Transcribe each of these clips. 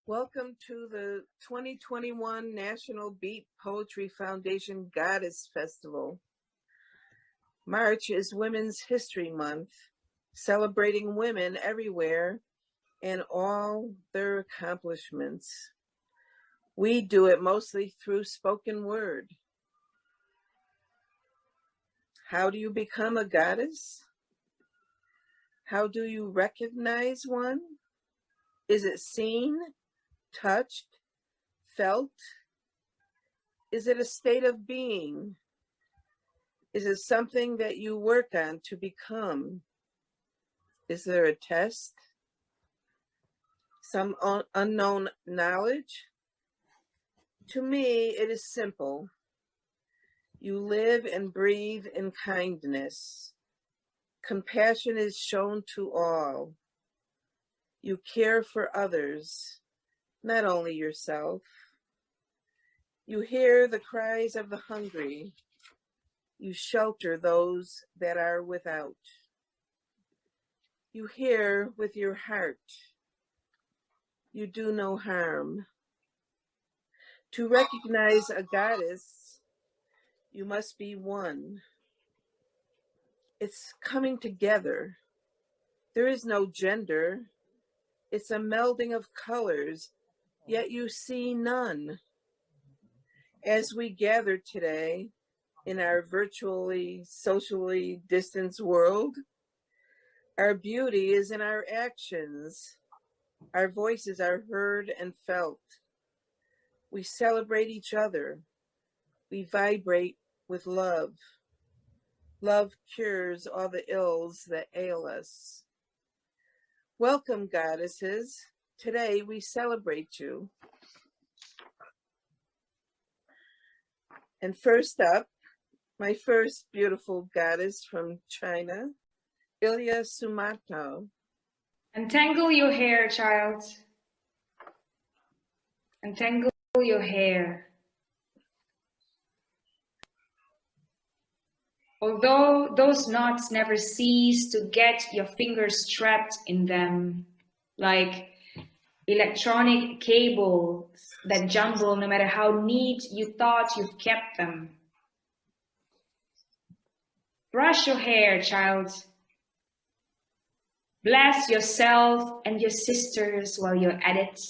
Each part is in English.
Welcome to the 2021 National Beat Poetry Foundation Goddess Festival. March is Women's History Month, celebrating women everywhere and all their accomplishments. We do it mostly through spoken word. How do you become a goddess? How do you recognize one? Is it seen, touched, felt? Is it a state of being? Is it something that you work on to become? Is there a test? Some unknown knowledge? To me, it is simple. You live and breathe in kindness. Compassion is shown to all. You care for others, not only yourself. You hear the cries of the hungry. You shelter those that are without. You hear with your heart. You do no harm. To recognize a goddess, you must be one. It's coming together. There is no gender. It's a melding of colors, yet you see none. As we gather today in our virtually, socially distanced world, our beauty is in our actions. Our voices are heard and felt. We celebrate each other. We vibrate with love. Love cures all the ills that ail us. Welcome, goddesses. Today we celebrate you. And first up, my first beautiful goddess from China, Illya Sumanto. Untangle your hair, child. Untangle your hair. Although those knots never cease to get your fingers trapped in them, like electronic cables that jumble no matter how neat you thought you've kept them. Brush your hair, child. Bless yourself and your sisters while you're at it,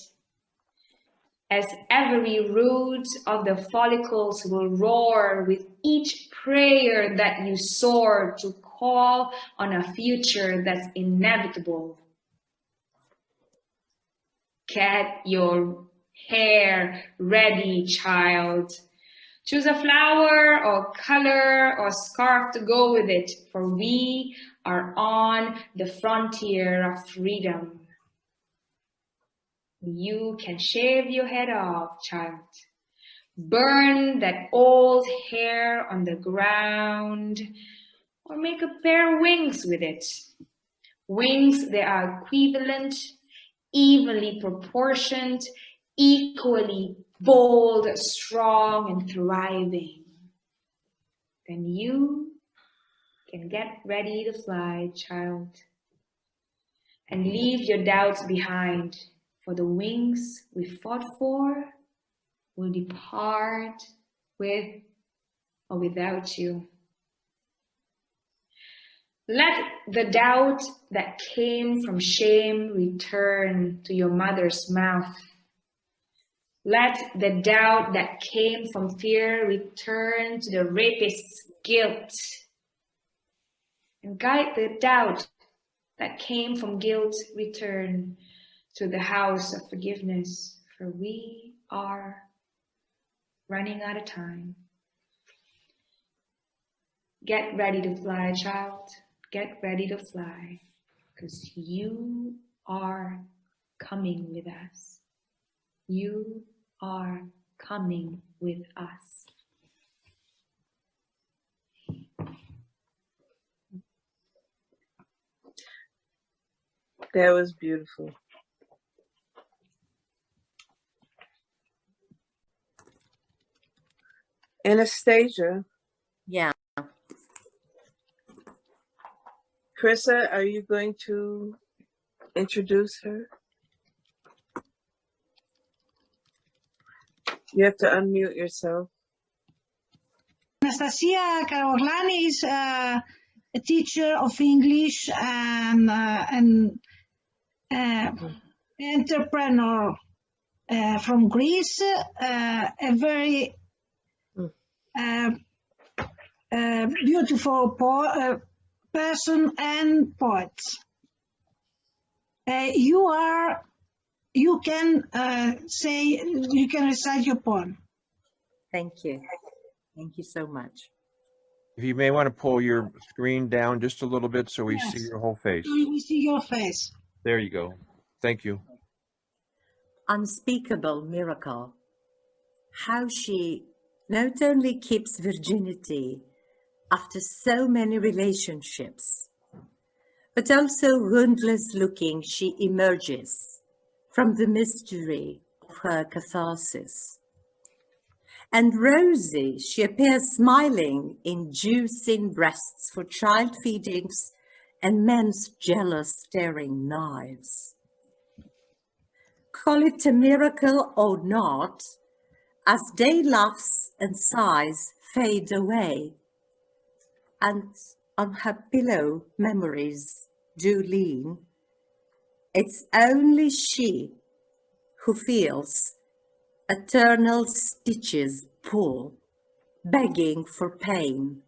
as every root of the follicles will roar with each prayer that you soar to call on a future that's inevitable. Get your hair ready, child. Choose a flower or color or scarf to go with it, for we are on the frontier of freedom. You can shave your head off, child. Burn that old hair on the ground, or make a pair of wings with it. Wings that are equivalent, evenly proportioned, equally bold, strong, and thriving. Then you can get ready to fly, child, and leave your doubts behind. For the wings we fought for will depart with or without you. Let the doubt that came from shame return to your mother's mouth. Let the doubt that came from fear return to the rapist's guilt. And guide the doubt that came from guilt return to the house of forgiveness, for we are running out of time. Get ready to fly, child. Get ready to fly, because you are coming with us. You are coming with us. That was beautiful. Anastasia. Yeah. Chryssa, are you going to introduce her? You have to unmute yourself. Anastasia Carolani is a teacher of English and entrepreneur from Greece, a very beautiful person and poet. You can recite your poem. Thank you. Thank you so much. If you may want to pull your screen down just a little bit so we see your whole face. We see your face. There you go. Thank you. Unspeakable miracle. How she not only keeps virginity after so many relationships, but also woundless looking she emerges from the mystery of her catharsis. And rosy, she appears smiling in juicing breasts for child feedings and men's jealous staring knives. Call it a miracle or not, as day laughs and sighs fade away, and on her pillow memories do lean, it's only she who feels eternal stitches pull, begging for pain,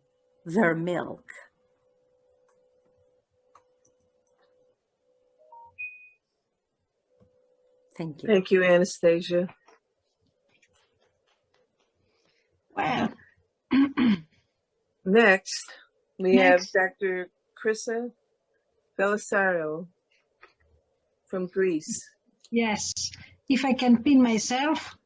their milk. Thank you. Thank you, Anastasia. Well, Next, we Next. have Dr. Chryssa Velissariou from Greece. yes, if I can pin myself.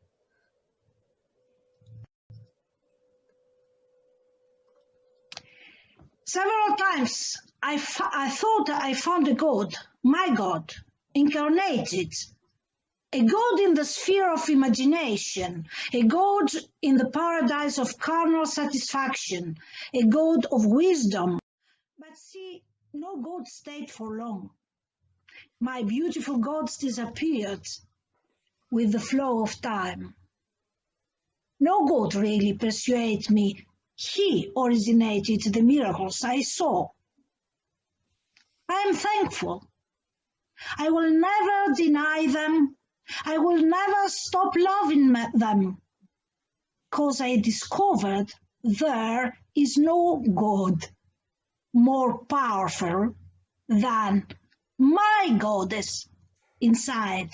Several times I thought I found a god, my god, incarnated, a god in the sphere of imagination, a god in the paradise of carnal satisfaction, a god of wisdom. But see, no god stayed for long. My beautiful gods disappeared with the flow of time. No god really persuaded me. He originated the miracles I saw. I am thankful. I will never deny them. I will never stop loving them, because I discovered there is no God more powerful than my goddess inside.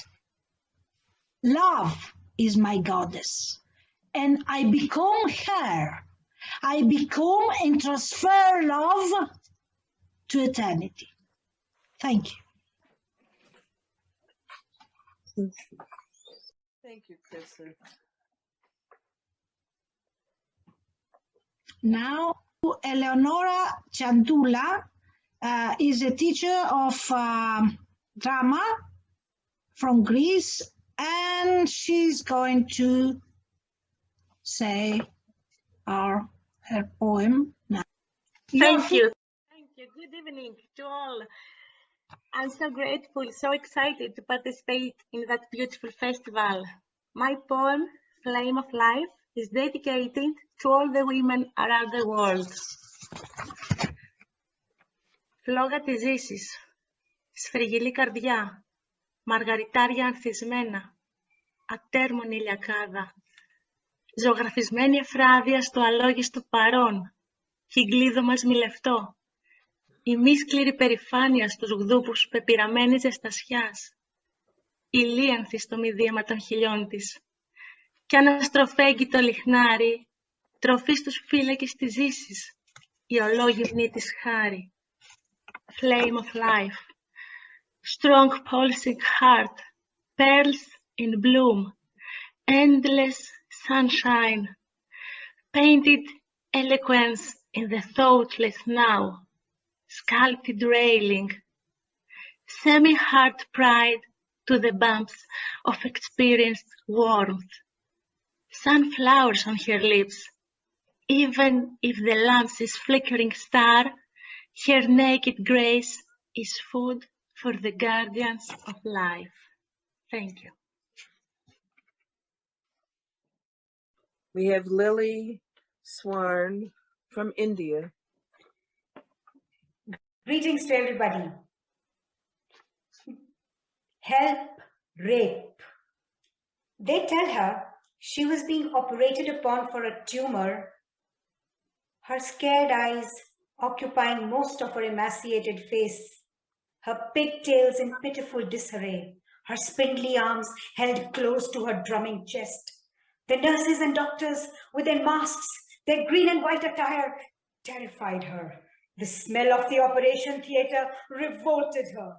Love is my goddess, and I become her. I become and transfer love to eternity. Thank you. Thank you, Chryssa. Now, Eleonora Chandula is a teacher of drama from Greece, and she's going to say her poem now. Thank you. Thank you. Good evening to all. I'm so grateful, so excited to participate in that beautiful festival. My poem, Flame of Life, is dedicated to all the women around the world. Φλόγα της ζήσης, σφριγγυλή καρδιά, μαργαριτάρια ανθισμένα, ατέρμονη ηλιακάδα, ζωγραφισμένη εφράδια στο αλόγιστο παρόν, χιγκλίδωμας μιλευτό, η μη σκληρή περηφάνεια στους γδούπους πεπειραμένη ζεστασιάς, ηλίανθη στο μηδίαμα των χιλιών της, κι αναστροφέγγι το λιχνάρι, τροφή στους φύλακες της ζήσης, η ολόγυμνη της χάρη. Flame of life, strong pulsing heart, pearls in bloom, endless sunshine, painted eloquence in the thoughtless now, sculpted railing, semi-hard pride to the bumps of experienced warmth, sunflowers on her lips, even if the lamp's flickering star, her naked grace is food for the guardians of life. Thank you. We have Lily Swarn from India. Greetings to everybody. Help, rape. They tell her she was being operated upon for a tumor, her scared eyes occupying most of her emaciated face, her pigtails in pitiful disarray, her spindly arms held close to her drumming chest. The nurses and doctors, with their masks, their green and white attire, terrified her. The smell of the operation theater revolted her.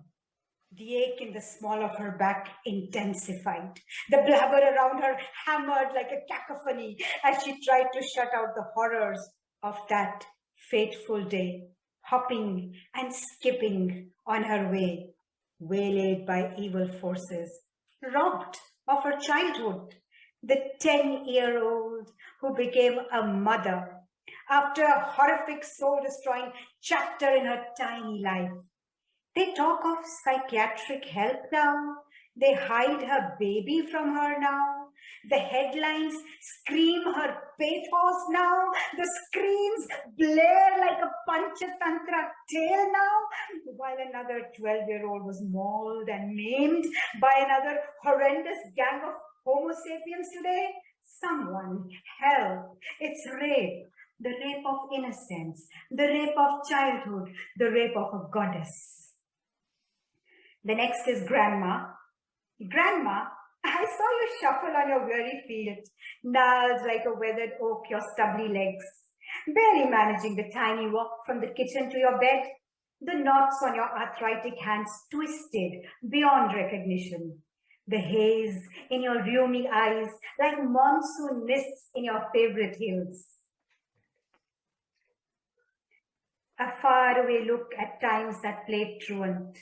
The ache in the small of her back intensified. The blabber around her hammered like a cacophony as she tried to shut out the horrors of that fateful day, hopping and skipping on her way, waylaid by evil forces, robbed of her childhood, the 10-year-old who became a mother after a horrific soul-destroying chapter in her tiny life. They talk of psychiatric help now. They hide her baby from her now. The headlines scream her pathos now. The screens blare like a Panchatantra tale now. While another 12-year-old was mauled and maimed by another horrendous gang of Homo sapiens today. Someone help. It's rape. The rape of innocence. The rape of childhood. The rape of a goddess. The next is Grandma. Grandma, I saw you shuffle on your weary feet, gnarled like a weathered oak, your stubbly legs, barely managing the tiny walk from the kitchen to your bed, the knots on your arthritic hands twisted beyond recognition, the haze in your rheumy eyes like monsoon mists in your favorite hills. A faraway look at times that played truant,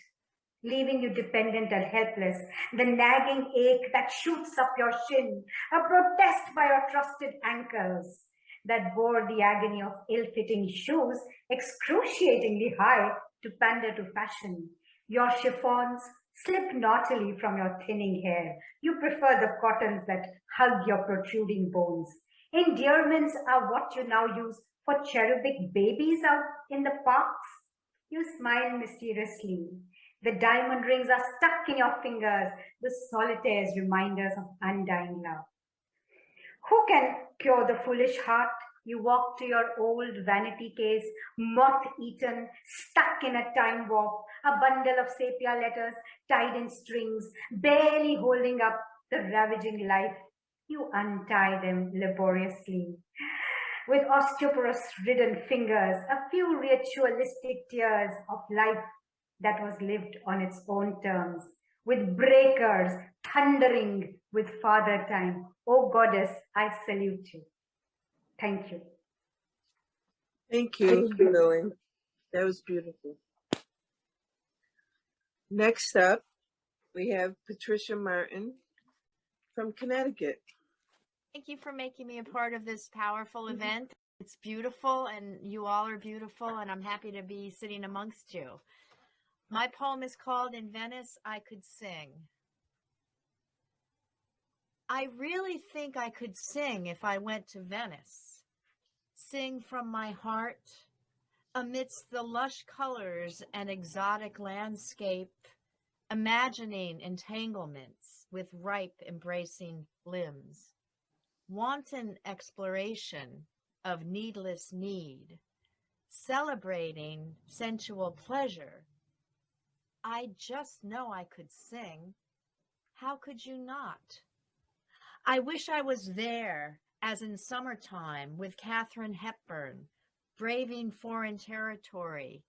leaving you dependent and helpless, the nagging ache that shoots up your shin, a protest by your trusted ankles that bore the agony of ill-fitting shoes excruciatingly high to pander to fashion. Your chiffons slip naughtily from your thinning hair. You prefer the cottons that hug your protruding bones. Endearments are what you now use for cherubic babies out in the parks. You smile mysteriously. The diamond rings are stuck in your fingers, the solitaires reminders of undying love. Who can cure the foolish heart? You walk to your old vanity case, moth-eaten, stuck in a time warp, a bundle of sepia letters tied in strings, barely holding up the ravaging life. You untie them laboriously. With osteoporosis-ridden fingers, a few ritualistic tears of life that was lived on its own terms, with breakers thundering with father time. Oh goddess, I salute you. Thank you. Thank you, Lily. That was beautiful. Next up, we have Patricia Martin from Connecticut. Thank you for making me a part of this powerful event. It's beautiful, and you all are beautiful, and I'm happy to be sitting amongst you. My poem is called In Venice, I Could Sing. I really think I could sing if I went to Venice. Sing from my heart, amidst the lush colors and exotic landscape, imagining entanglements with ripe embracing limbs. Wanton exploration of needless need, celebrating sensual pleasure. I just know I could sing. How could you not? I wish I was there, as in summertime, with Katharine Hepburn, braving foreign territory,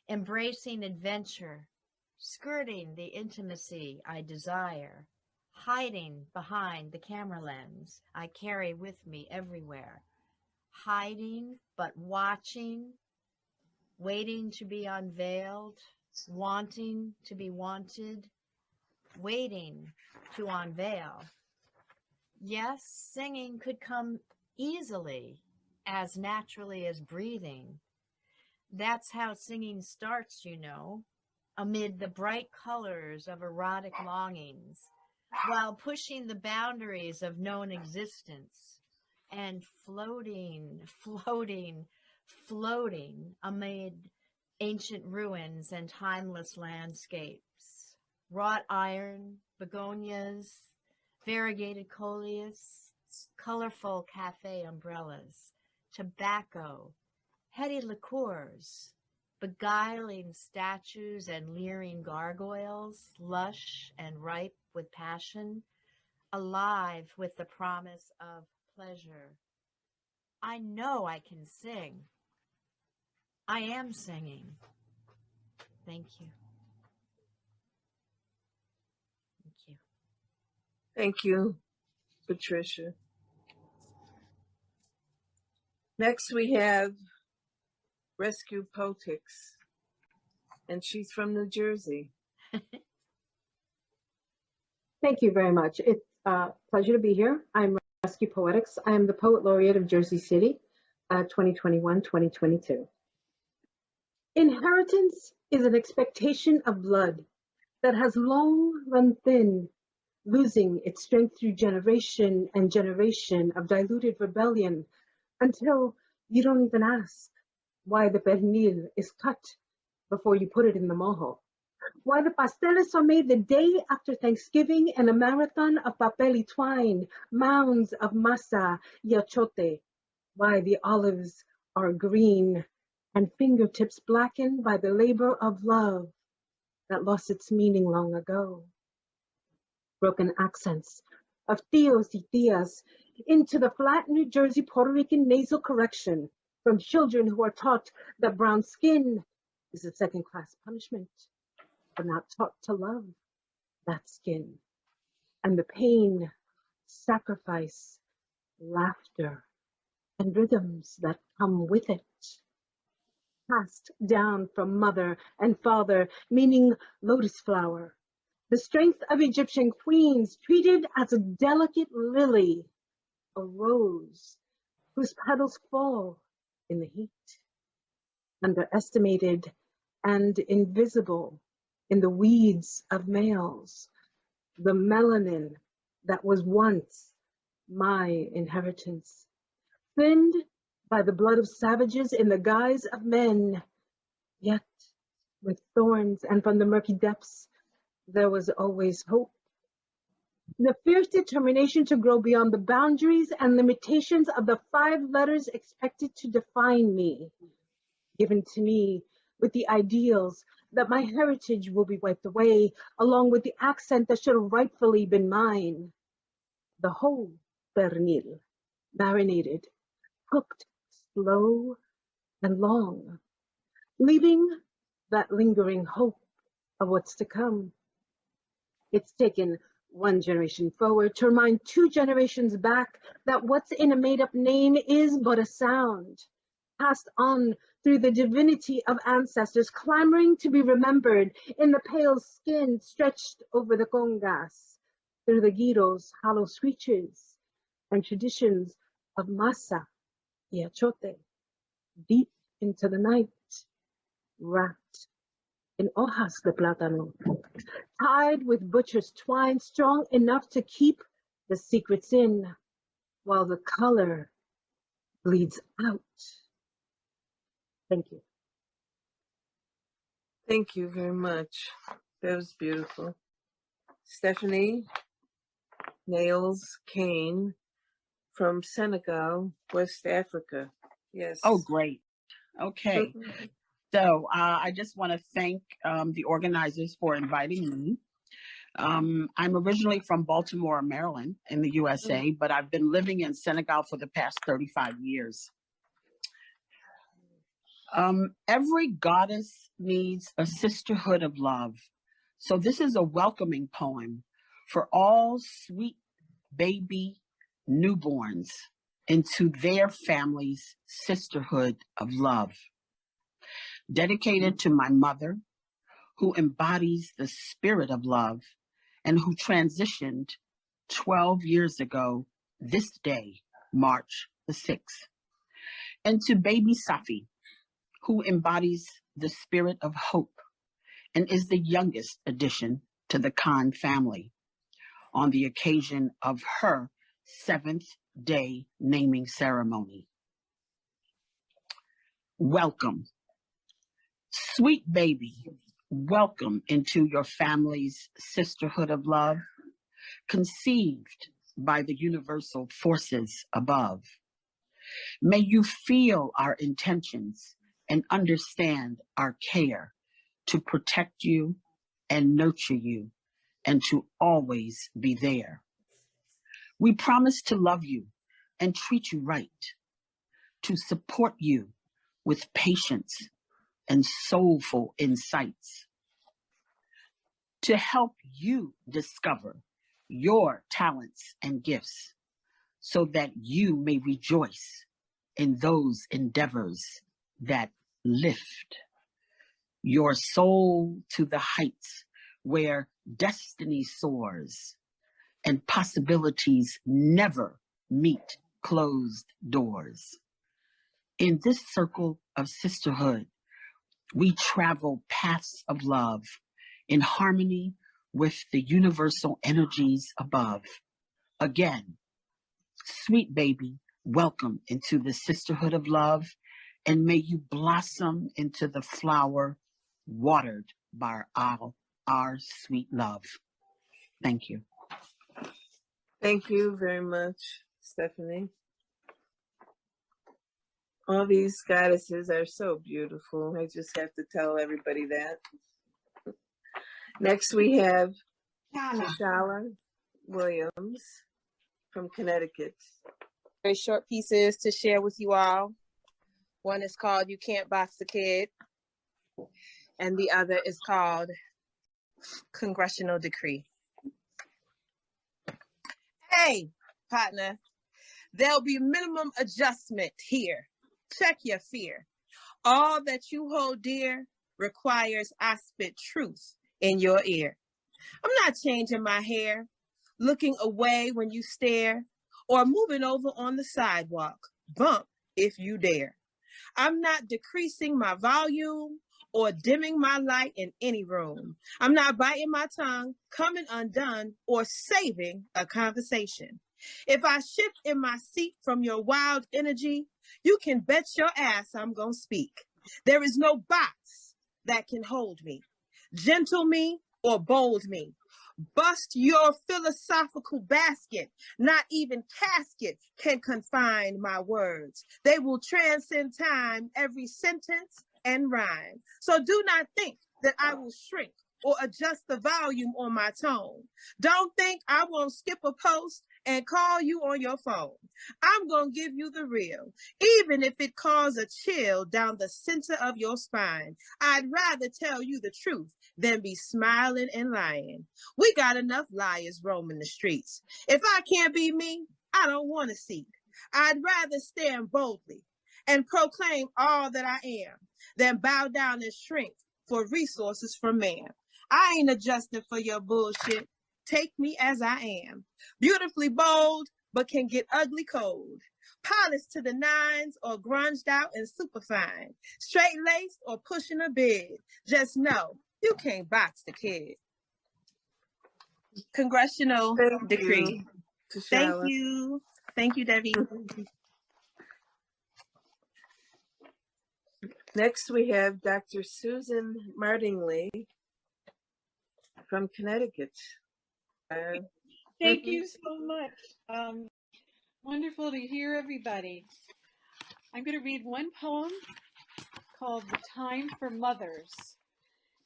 embracing adventure, skirting the intimacy I desire, hiding behind the camera lens I carry with me everywhere, hiding but watching, waiting to be unveiled, wanting to be wanted, waiting to unveil. Yes, singing could come easily, as naturally as breathing. That's how singing starts, you know, amid the bright colors of erotic longings, while pushing the boundaries of known existence, and floating, floating, floating amid ancient ruins and timeless landscapes. Wrought iron, begonias, variegated coleus, colorful cafe umbrellas, tobacco, heady liqueurs, beguiling statues and leering gargoyles, lush and ripe with passion, alive with the promise of pleasure. I know I can sing. I am singing. Thank you. Thank you. Thank you, Patricia. Next we have Rescue Potix, and she's from New Jersey. Thank you very much. It's a pleasure to be here. I'm Rescue Poetics. I am the Poet Laureate of Jersey City, 2021-2022. Inheritance is an expectation of blood that has long run thin, losing its strength through generation and generation of diluted rebellion until you don't even ask why the pernil is cut before you put it in the mojo. Why the pasteles are made the day after Thanksgiving and a marathon of papel twine, mounds of masa y achote. Why the olives are green and fingertips blackened by the labor of love that lost its meaning long ago. Broken accents of tios y tias into the flat New Jersey Puerto Rican nasal correction from children who are taught that brown skin is a second-class punishment, but not taught to love that skin, and the pain, sacrifice, laughter, and rhythms that come with it. Passed down from mother and father, meaning lotus flower, the strength of Egyptian queens treated as a delicate lily, a rose whose petals fall in the heat, underestimated and invisible in the weeds of males, the melanin that was once my inheritance, thinned by the blood of savages in the guise of men, yet with thorns, and from the murky depths there was always hope. The fierce determination to grow beyond the boundaries and limitations of the 5 letters expected to define me, given to me with the ideals that my heritage will be wiped away, along with the accent that should have rightfully been mine. The whole pernil, marinated, cooked slow and long, leaving that lingering hope of what's to come. It's taken 1 generation forward to remind 2 generations back that what's in a made-up name is but a sound, passed on through the divinity of ancestors, clamoring to be remembered in the pale skin stretched over the congas, through the gyro's hollow screeches, and traditions of masa y achote, deep into the night, wrapped in hojas de plátano, tied with butcher's twine, strong enough to keep the secrets in, while the color bleeds out. Thank you. Thank you very much. That was beautiful. Stephanie Nails Kane from Senegal, West Africa. Yes. Oh, great. Okay. So I just want to thank the organizers for inviting me. I'm originally from Baltimore, Maryland, in the USA, but I've been living in Senegal for the past 35 years. Every goddess needs a sisterhood of love. So this is a welcoming poem for all sweet baby newborns into their family's sisterhood of love. Dedicated to my mother, who embodies the spirit of love and who transitioned 12 years ago this day, March the 6th. And to baby Safi, who embodies the spirit of hope and is the youngest addition to the Khan family on the occasion of her 7th Day naming ceremony. Welcome, sweet baby, welcome into your family's sisterhood of love, conceived by the universal forces above. May you feel our intentions and understand our care to protect you and nurture you and to always be there. We promise to love you and treat you right, to support you with patience and soulful insights, to help you discover your talents and gifts so that you may rejoice in those endeavors that lift your soul to the heights where destiny soars and possibilities never meet closed doors. In this circle of sisterhood, we travel paths of love in harmony with the universal energies above. Again, sweet baby, welcome into the sisterhood of love, and may you blossom into the flower watered by our sweet love. Thank you. Thank you very much, Stephanie. All these goddesses are so beautiful. I just have to tell everybody that. Next we have Tchalla Williams from Connecticut. Very short pieces to share with you all. One is called You Can't Box the Kid, and the other is called Congressional Decree. Hey, partner, there'll be minimum adjustment here. Check your fear. All that you hold dear requires I spit truth in your ear. I'm not changing my hair, looking away when you stare, or moving over on the sidewalk. Bump if you dare. I'm not decreasing my volume or dimming my light in any room. I'm not biting my tongue, coming undone, or saving a conversation. If I shift in my seat from your wild energy, you can bet your ass I'm gonna speak. There is no box that can hold me, gentle me, or bold me. Bust your philosophical basket. Not even casket can confine my words. They will transcend time, every sentence and rhyme. So do not think that I will shrink or adjust the volume on my tone. Don't think I won't skip a post and call you on your phone. I'm gonna give you the real, even if it causes a chill down the center of your spine. I'd rather tell you the truth than be smiling and lying. We got enough liars roaming the streets. If I can't be me, I don't want to see. I'd rather stand boldly and proclaim all that I am than bow down and shrink for resources from man. I ain't adjusting for your bullshit. Take me as I am. Beautifully bold, but can get ugly cold. Polished to the nines or grunged out and superfine. Straight laced or pushing a bid. Just know you can't box the kid. Congressional Decree. Thank you. Thank you, Debbie. Next we have Dr. Susan Mardinly from Connecticut. Thank you so much. Wonderful to hear everybody. I'm going to read one poem called The Time for Mothers.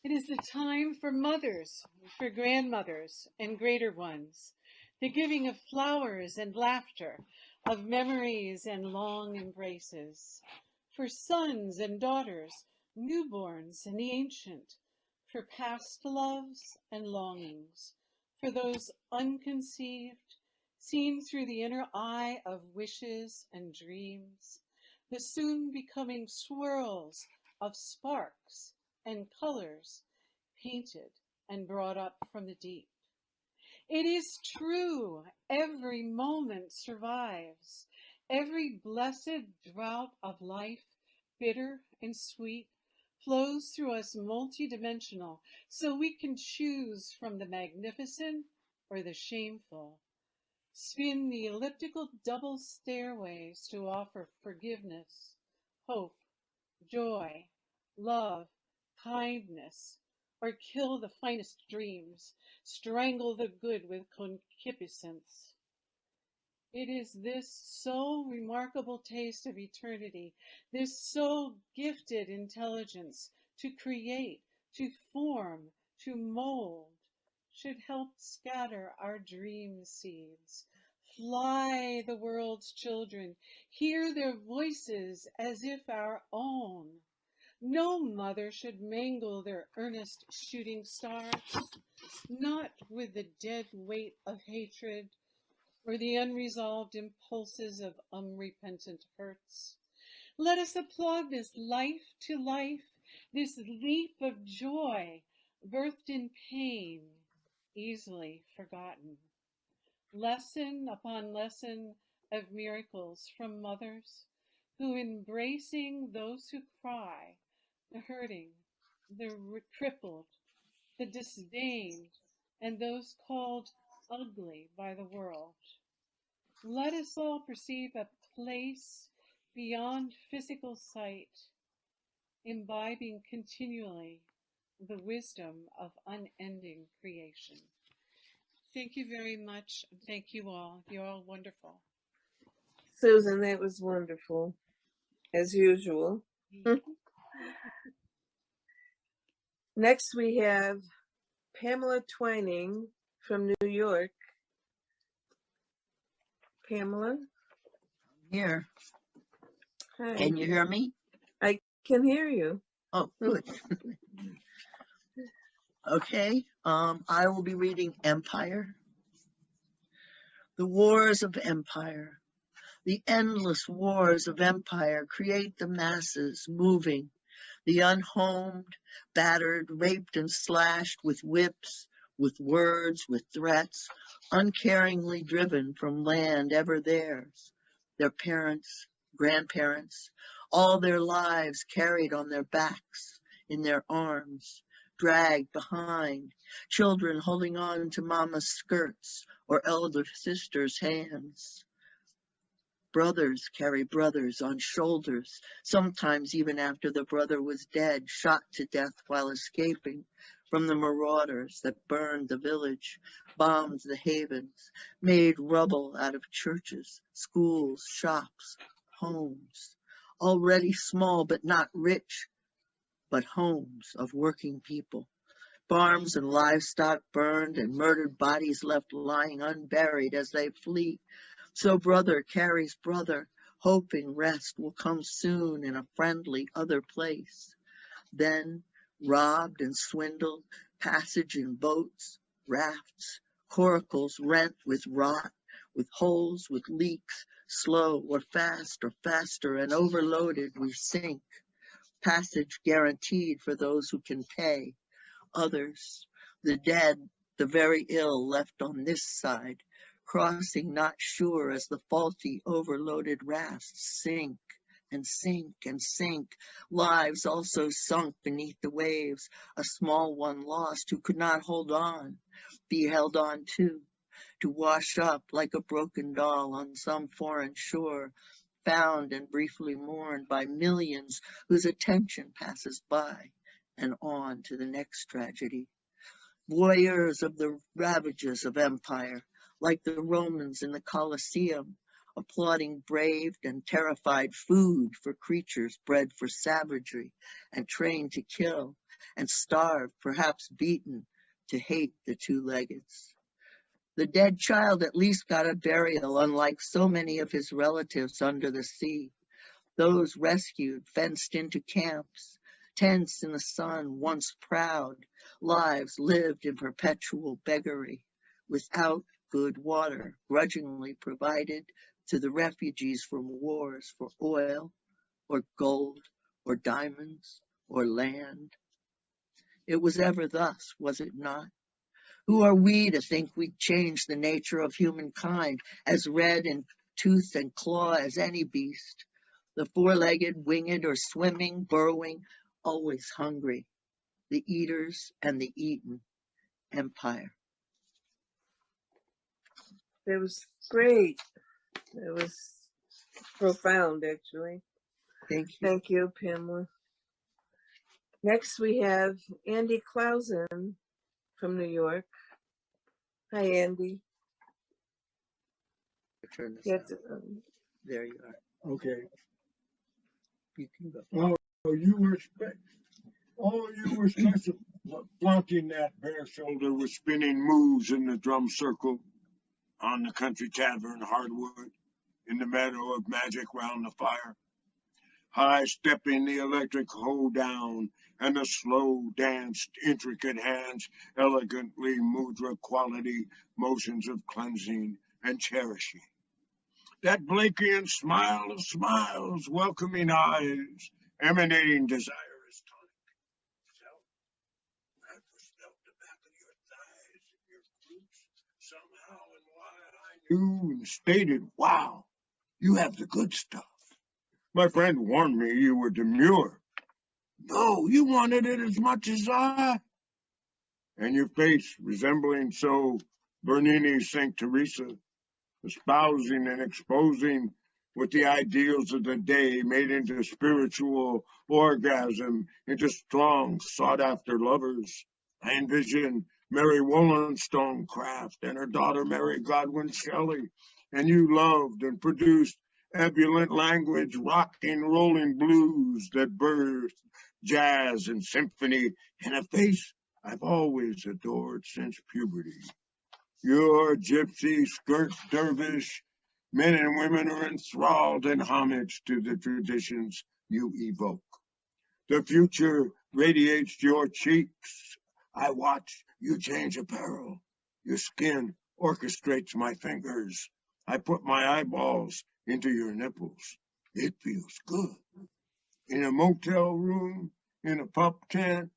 It is the time for mothers, for grandmothers and greater ones, the giving of flowers and laughter, of memories and long embraces, for sons and daughters, newborns and the ancient, for past loves and longings, for those unconceived, seen through the inner eye of wishes and dreams, the soon becoming swirls of sparks and colors, painted and brought up from the deep. It is true, every moment survives, every blessed drought of life, bitter and sweet, flows through us multidimensional, so we can choose from the magnificent or the shameful. spin the elliptical double stairways to offer forgiveness, hope, joy, love, kindness, or kill the finest dreams, strangle the good with concupiscence. It is this so remarkable taste of eternity, this so gifted intelligence to create, to form, to mold, should help scatter our dream seeds. Fly the world's children, hear their voices as if our own. No mother should mangle their earnest shooting stars, not with the dead weight of hatred or the unresolved impulses of unrepentant hurts. Let us applaud this life to life, this leap of joy, birthed in pain, easily forgotten. Lesson upon lesson of miracles from mothers who, embracing those who cry, the hurting, the crippled, the disdained, and those called ugly by the world. Let us all perceive a place beyond physical sight, imbibing continually the wisdom of unending creation. Thank you very much. Thank you all. You're all wonderful. Susan, that was wonderful, as usual. Next, we have Pamela Twining from New York. Pamela? Here. Hi. Can you hear me? I can hear you. Oh, good. Okay, I will be reading Empire. The wars of empire. The endless wars of empire create the masses moving, the unhomed, battered, raped and slashed with whips, with words, with threats, uncaringly driven from land ever theirs, their parents, grandparents, all their lives carried on their backs, in their arms, dragged behind, children holding on to mama's skirts or elder sister's hands. Brothers carry brothers on shoulders, sometimes even after the brother was dead, shot to death while escaping from the marauders that burned the village, bombed the havens, made rubble out of churches, schools, shops, homes, already small but not rich, but homes of working people. Farms and livestock burned and murdered bodies left lying unburied as they flee. So brother carries brother, hoping rest will come soon in a friendly other place. Then, robbed and swindled, passage in boats, rafts, coracles rent with rot, with holes, with leaks, slow or faster and overloaded we sink. Passage guaranteed for those who can pay. Others, the dead, the very ill left on this side, crossing not sure as the faulty, overloaded rafts sink and sink and sink, lives also sunk beneath the waves, a small one lost who could not hold on, be held on to wash up like a broken doll on some foreign shore, found and briefly mourned by millions whose attention passes by and on to the next tragedy. Voyeurs of the ravages of empire, like the Romans in the Colosseum, applauding braved and terrified food for creatures bred for savagery and trained to kill, and starved, perhaps beaten, to hate the two-leggeds. The dead child at least got a burial, unlike so many of his relatives under the sea. Those rescued, fenced into camps, tents in the sun, once proud, lives lived in perpetual beggary, without good water, grudgingly provided to the refugees from wars for oil, or gold, or diamonds, or land. It was ever thus, was it not? Who are we to think we'd change the nature of humankind, as red in tooth and claw as any beast, the four-legged, winged, or swimming, burrowing, always hungry, the eaters and the eaten, empire. That was great. It was profound, actually. Thank you. Thank you, Pamela. Next, we have Andy Clausen from New York. Hi, Andy. Turn this Yes, on. There you are. Okay. You can go. Oh, you were special. Flaunting that bare shoulder with spinning moves in the drum circle on the country tavern hardwood in the meadow of magic round the fire. High stepping the electric hoe down and the slow danced intricate hands, elegantly mudra quality motions of cleansing and cherishing. That Blakean smile of smiles, welcoming eyes, emanating desirous tonic. I just felt the back of your thighs and your glutes somehow, and why I knew and stated, wow, you have the good stuff. My friend warned me you were demure. No, you wanted it as much as I. And your face resembling so Bernini's Saint Teresa, espousing and exposing with the ideals of the day made into spiritual orgasm, into strong, sought-after lovers. I envision Mary Wollstonecraft and her daughter Mary Godwin Shelley, and you loved and produced ebullient language, rocking, rolling blues that birthed jazz and symphony in a face I've always adored since puberty. Your gypsy skirt dervish, men and women are enthralled in homage to the traditions you evoke. The future radiates your cheeks. I watch you change apparel. Your skin orchestrates my fingers. I put my eyeballs into your nipples. It feels good. In a motel room, in a pup tent,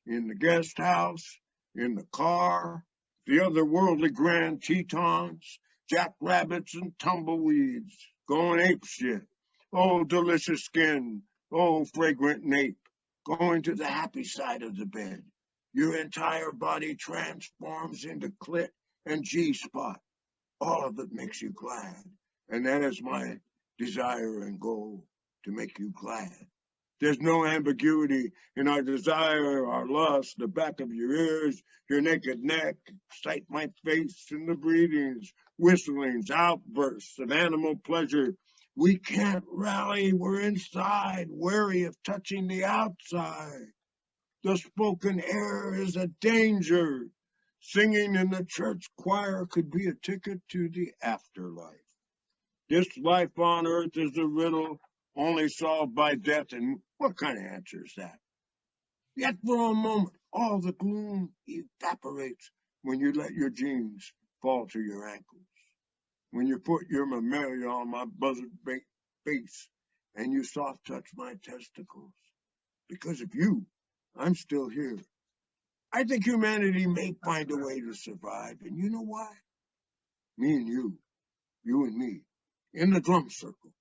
in the guest house, in the car, the otherworldly grand Tetons, jackrabbits and tumbleweeds, going apeshit. Oh, delicious skin. Oh, fragrant nape. Going to the happy side of the bed. Your entire body transforms into clit and G-spot. All of it makes you glad. And that is my desire and goal, to make you glad. There's no ambiguity in our desire, our lust, the back of your ears, your naked neck, excite my face in the breathings, whistlings, outbursts of animal pleasure. We can't rally, we're inside, wary of touching the outside. The spoken air is a danger. Singing in the church choir could be a ticket to the afterlife. This life on earth is a riddle only solved by death, and what kind of answer is that? Yet for a moment, all the gloom evaporates when you let your jeans fall to your ankles, when you put your mammalia on my buzzard face, and you soft touch my testicles. Because of you, I'm still here. I think humanity may find a way to survive, and you know why? Me and you and me, in the drum circle,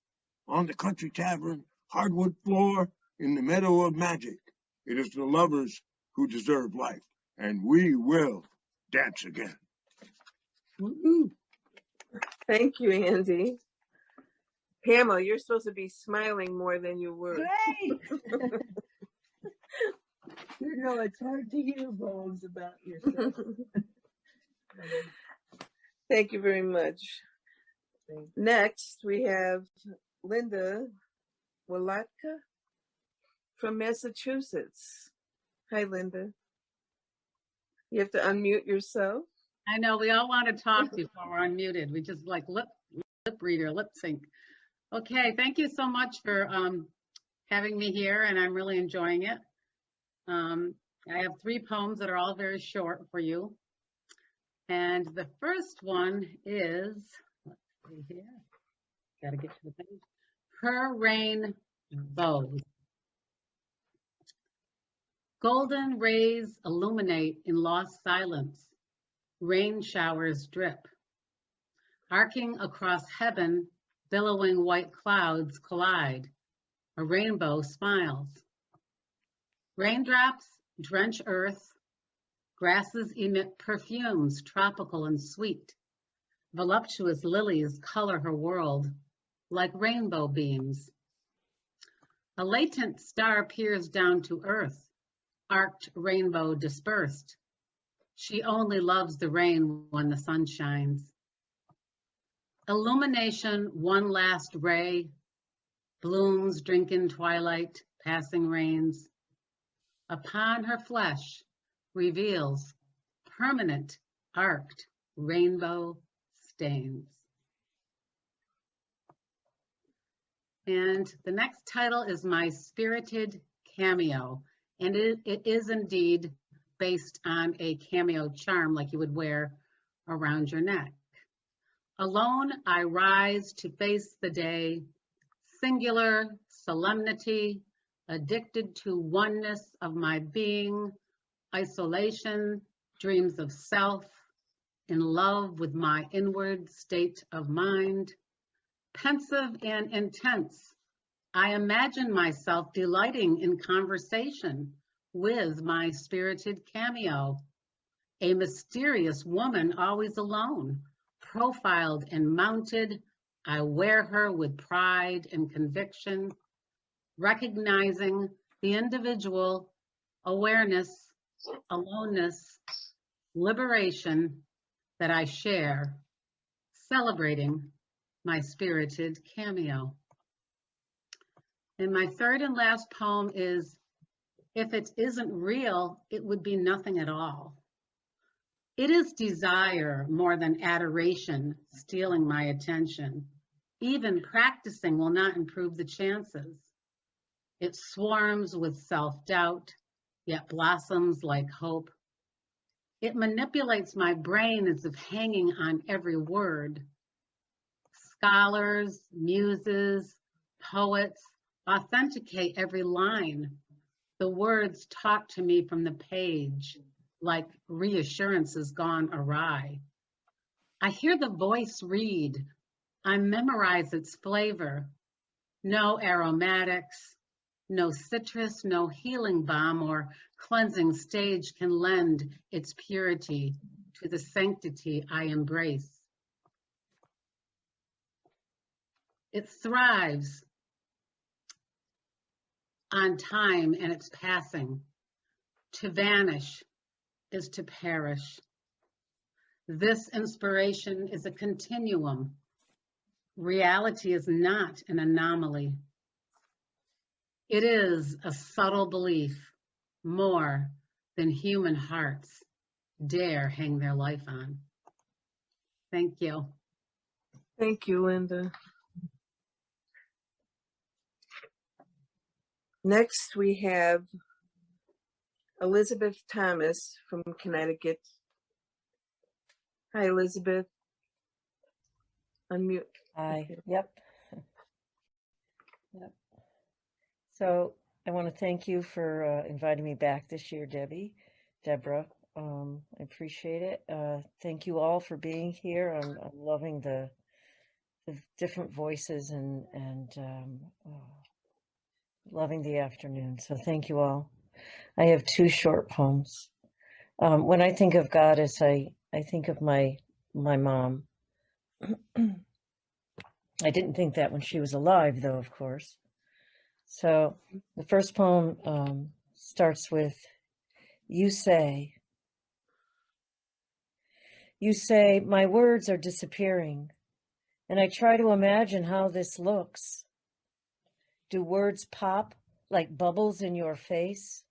on the country tavern, hardwood floor, in the meadow of magic. It is the lovers who deserve life, and we will dance again. Woo-hoo. Thank you, Andy. Pamela, you're supposed to be smiling more than you were. Great! You know, it's hard to hear bones about yourself. Thank you very much. Next, we have Linda Wlodyka from Massachusetts. Hi, Linda. You have to unmute yourself. I know, we all want to talk before we're unmuted. We just like lip reader, lip sync. Okay, thank you so much for having me here, and I'm really enjoying it. I have 3 poems that are all very short for you. And the first one is, let's see here, gotta get to the page. Her Rain Bows. Golden rays illuminate in lost silence. Rain showers drip. Arcing across heaven, billowing white clouds collide. A rainbow smiles. Raindrops drench earth. Grasses emit perfumes tropical and sweet. Voluptuous lilies color her world like rainbow beams. A latent star peers down to earth, arced rainbow dispersed. She only loves the rain when the sun shines. Illumination, one last ray, blooms drink in twilight, passing rains. Upon her flesh reveals permanent arced rainbow stains. And the next title is My Spirited Cameo. And it is indeed based on a cameo charm like you would wear around your neck. Alone I rise to face the day, singular solemnity, addicted to oneness of my being, isolation, dreams of self, in love with my inward state of mind. Pensive and intense, I imagine myself delighting in conversation with my spirited cameo, a mysterious woman always alone, profiled and mounted. I wear her with pride and conviction, recognizing the individual, awareness, aloneness, liberation that I share, celebrating my spirited cameo. And my third and last poem is, if it isn't real, it would be nothing at all. It is desire more than adoration stealing my attention. Even practicing will not improve the chances. It swarms with self-doubt, yet blossoms like hope. It manipulates my brain as if hanging on every word. Scholars, muses, poets authenticate every line. The words talk to me from the page, like reassurances gone awry. I hear the voice read. I memorize its flavor. No aromatics, no citrus, no healing balm or cleansing stage can lend its purity to the sanctity I embrace. It thrives on time and its passing. To vanish is to perish. This inspiration is a continuum. Reality is not an anomaly. It is a subtle belief, more than human hearts dare hang their life on. Thank you. Thank you, Linda. Next, we have Elizabeth Thomas from Connecticut. Hi, Elizabeth. Unmute. Hi. Yep. Yep. So I want to thank you for inviting me back this year, Deborah. I appreciate it. Thank you all for being here. I'm loving the different voices and loving the afternoon. So thank you all. I have two short poems. When I think of goddess, I think of my mom. I didn't think that when she was alive, though, of course. So the first poem starts with, you say, my words are disappearing, and I try to imagine how this looks. Do words pop like bubbles in your face?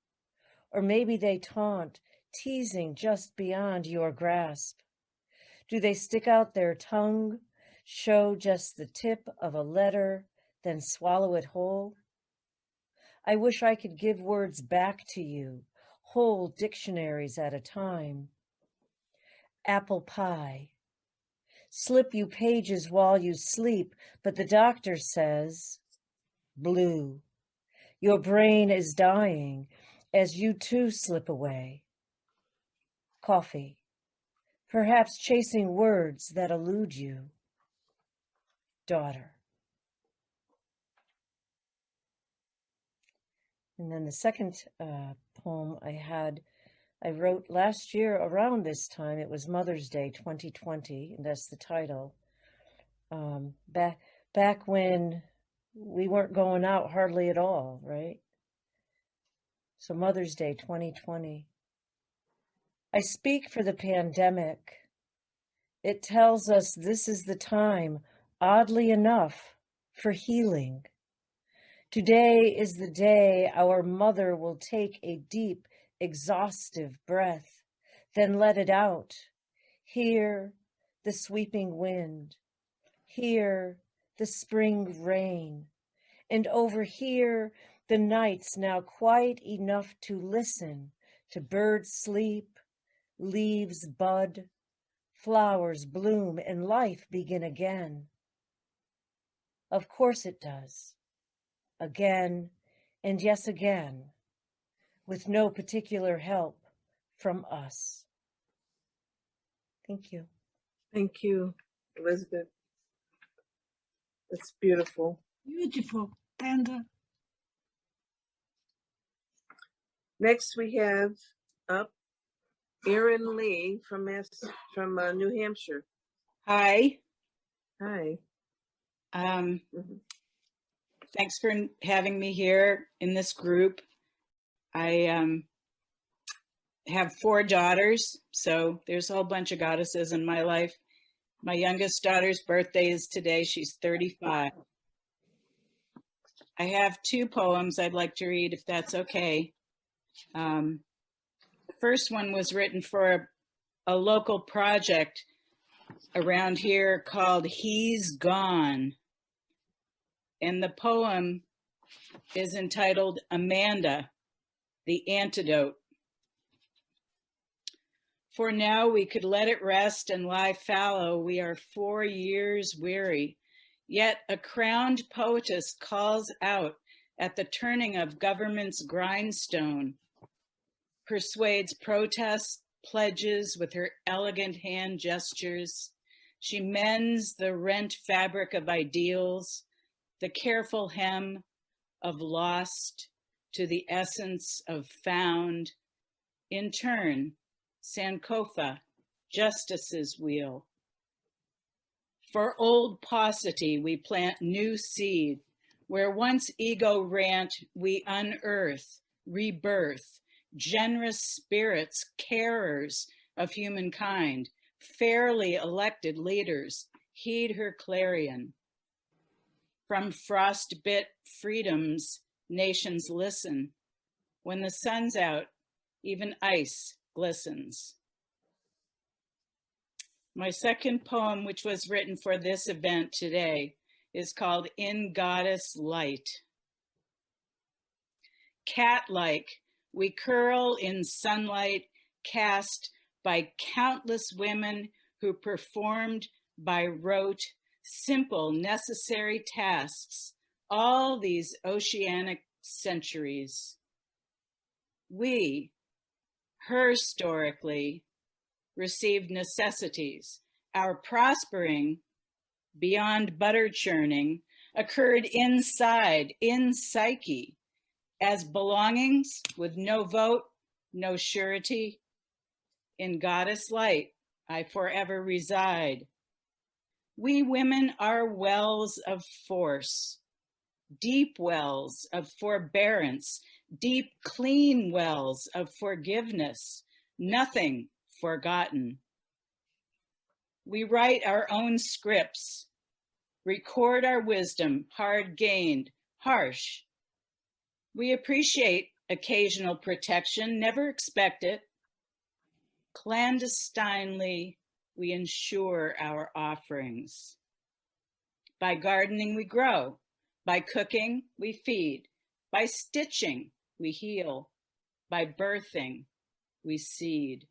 Or maybe they taunt, teasing just beyond your grasp. Do they stick out their tongue, show just the tip of a letter, then swallow it whole? I wish I could give words back to you, whole dictionaries at a time. Apple pie. Slip you pages while you sleep, but the doctor says, blue. Your brain is dying as you too slip away. Coffee. Perhaps chasing words that elude you. Daughter. And then the second poem I had I wrote last year around this time. It was Mother's Day 2020, and that's the title. Back when we weren't going out hardly at all, right? So Mother's Day 2020. I speak for the pandemic. It tells us this is the time, oddly enough, for healing. Today is the day our mother will take a deep, exhaustive breath, then let it out. Hear the sweeping wind. Hear the spring rain. And over here, the nights now quiet enough to listen to birds sleep, leaves bud, flowers bloom, and life begin again. Of course it does. Again, and yes again, with no particular help from us. Thank you. Thank you, Elizabeth. That's beautiful. Beautiful. And next we have up Erine Leigh from New Hampshire. Hi. Hi. Thanks for having me here in this group. I have 4 daughters, so there's a whole bunch of goddesses in my life. My youngest daughter's birthday is today. She's 35. I have 2 poems I'd like to read, if that's okay. The first one was written for a local project around here called He's Gone. And the poem is entitled Amanda, the Antidote. For now we could let it rest and lie fallow. We are 4 years weary. Yet a crowned poetess calls out at the turning of government's grindstone, persuades protests, pledges with her elegant hand gestures. She mends the rent fabric of ideals, the careful hem of lost to the essence of found. In turn, Sankofa, justice's wheel. For old paucity, we plant new seed. Where once ego rant, we unearth, rebirth, generous spirits, carers of humankind, fairly elected leaders, heed her clarion. From frostbit freedoms, nations listen. When the sun's out, even ice glistens. My second poem, which was written for this event today, is called In Goddess Light. Cat-like, we curl in sunlight cast by countless women who performed by rote simple, necessary tasks, all these oceanic centuries. We, historically, received necessities. Our prospering, beyond butter churning, occurred inside, in psyche, as belongings with no vote, no surety. In goddess light, I forever reside. We women are wells of force, deep wells of forbearance, deep, clean wells of forgiveness, nothing forgotten. We write our own scripts, record our wisdom, hard gained, harsh. We appreciate occasional protection, never expect it. Clandestinely, we ensure our offerings. By gardening, we grow. By cooking, we feed. By stitching, we heal. By birthing, we seed.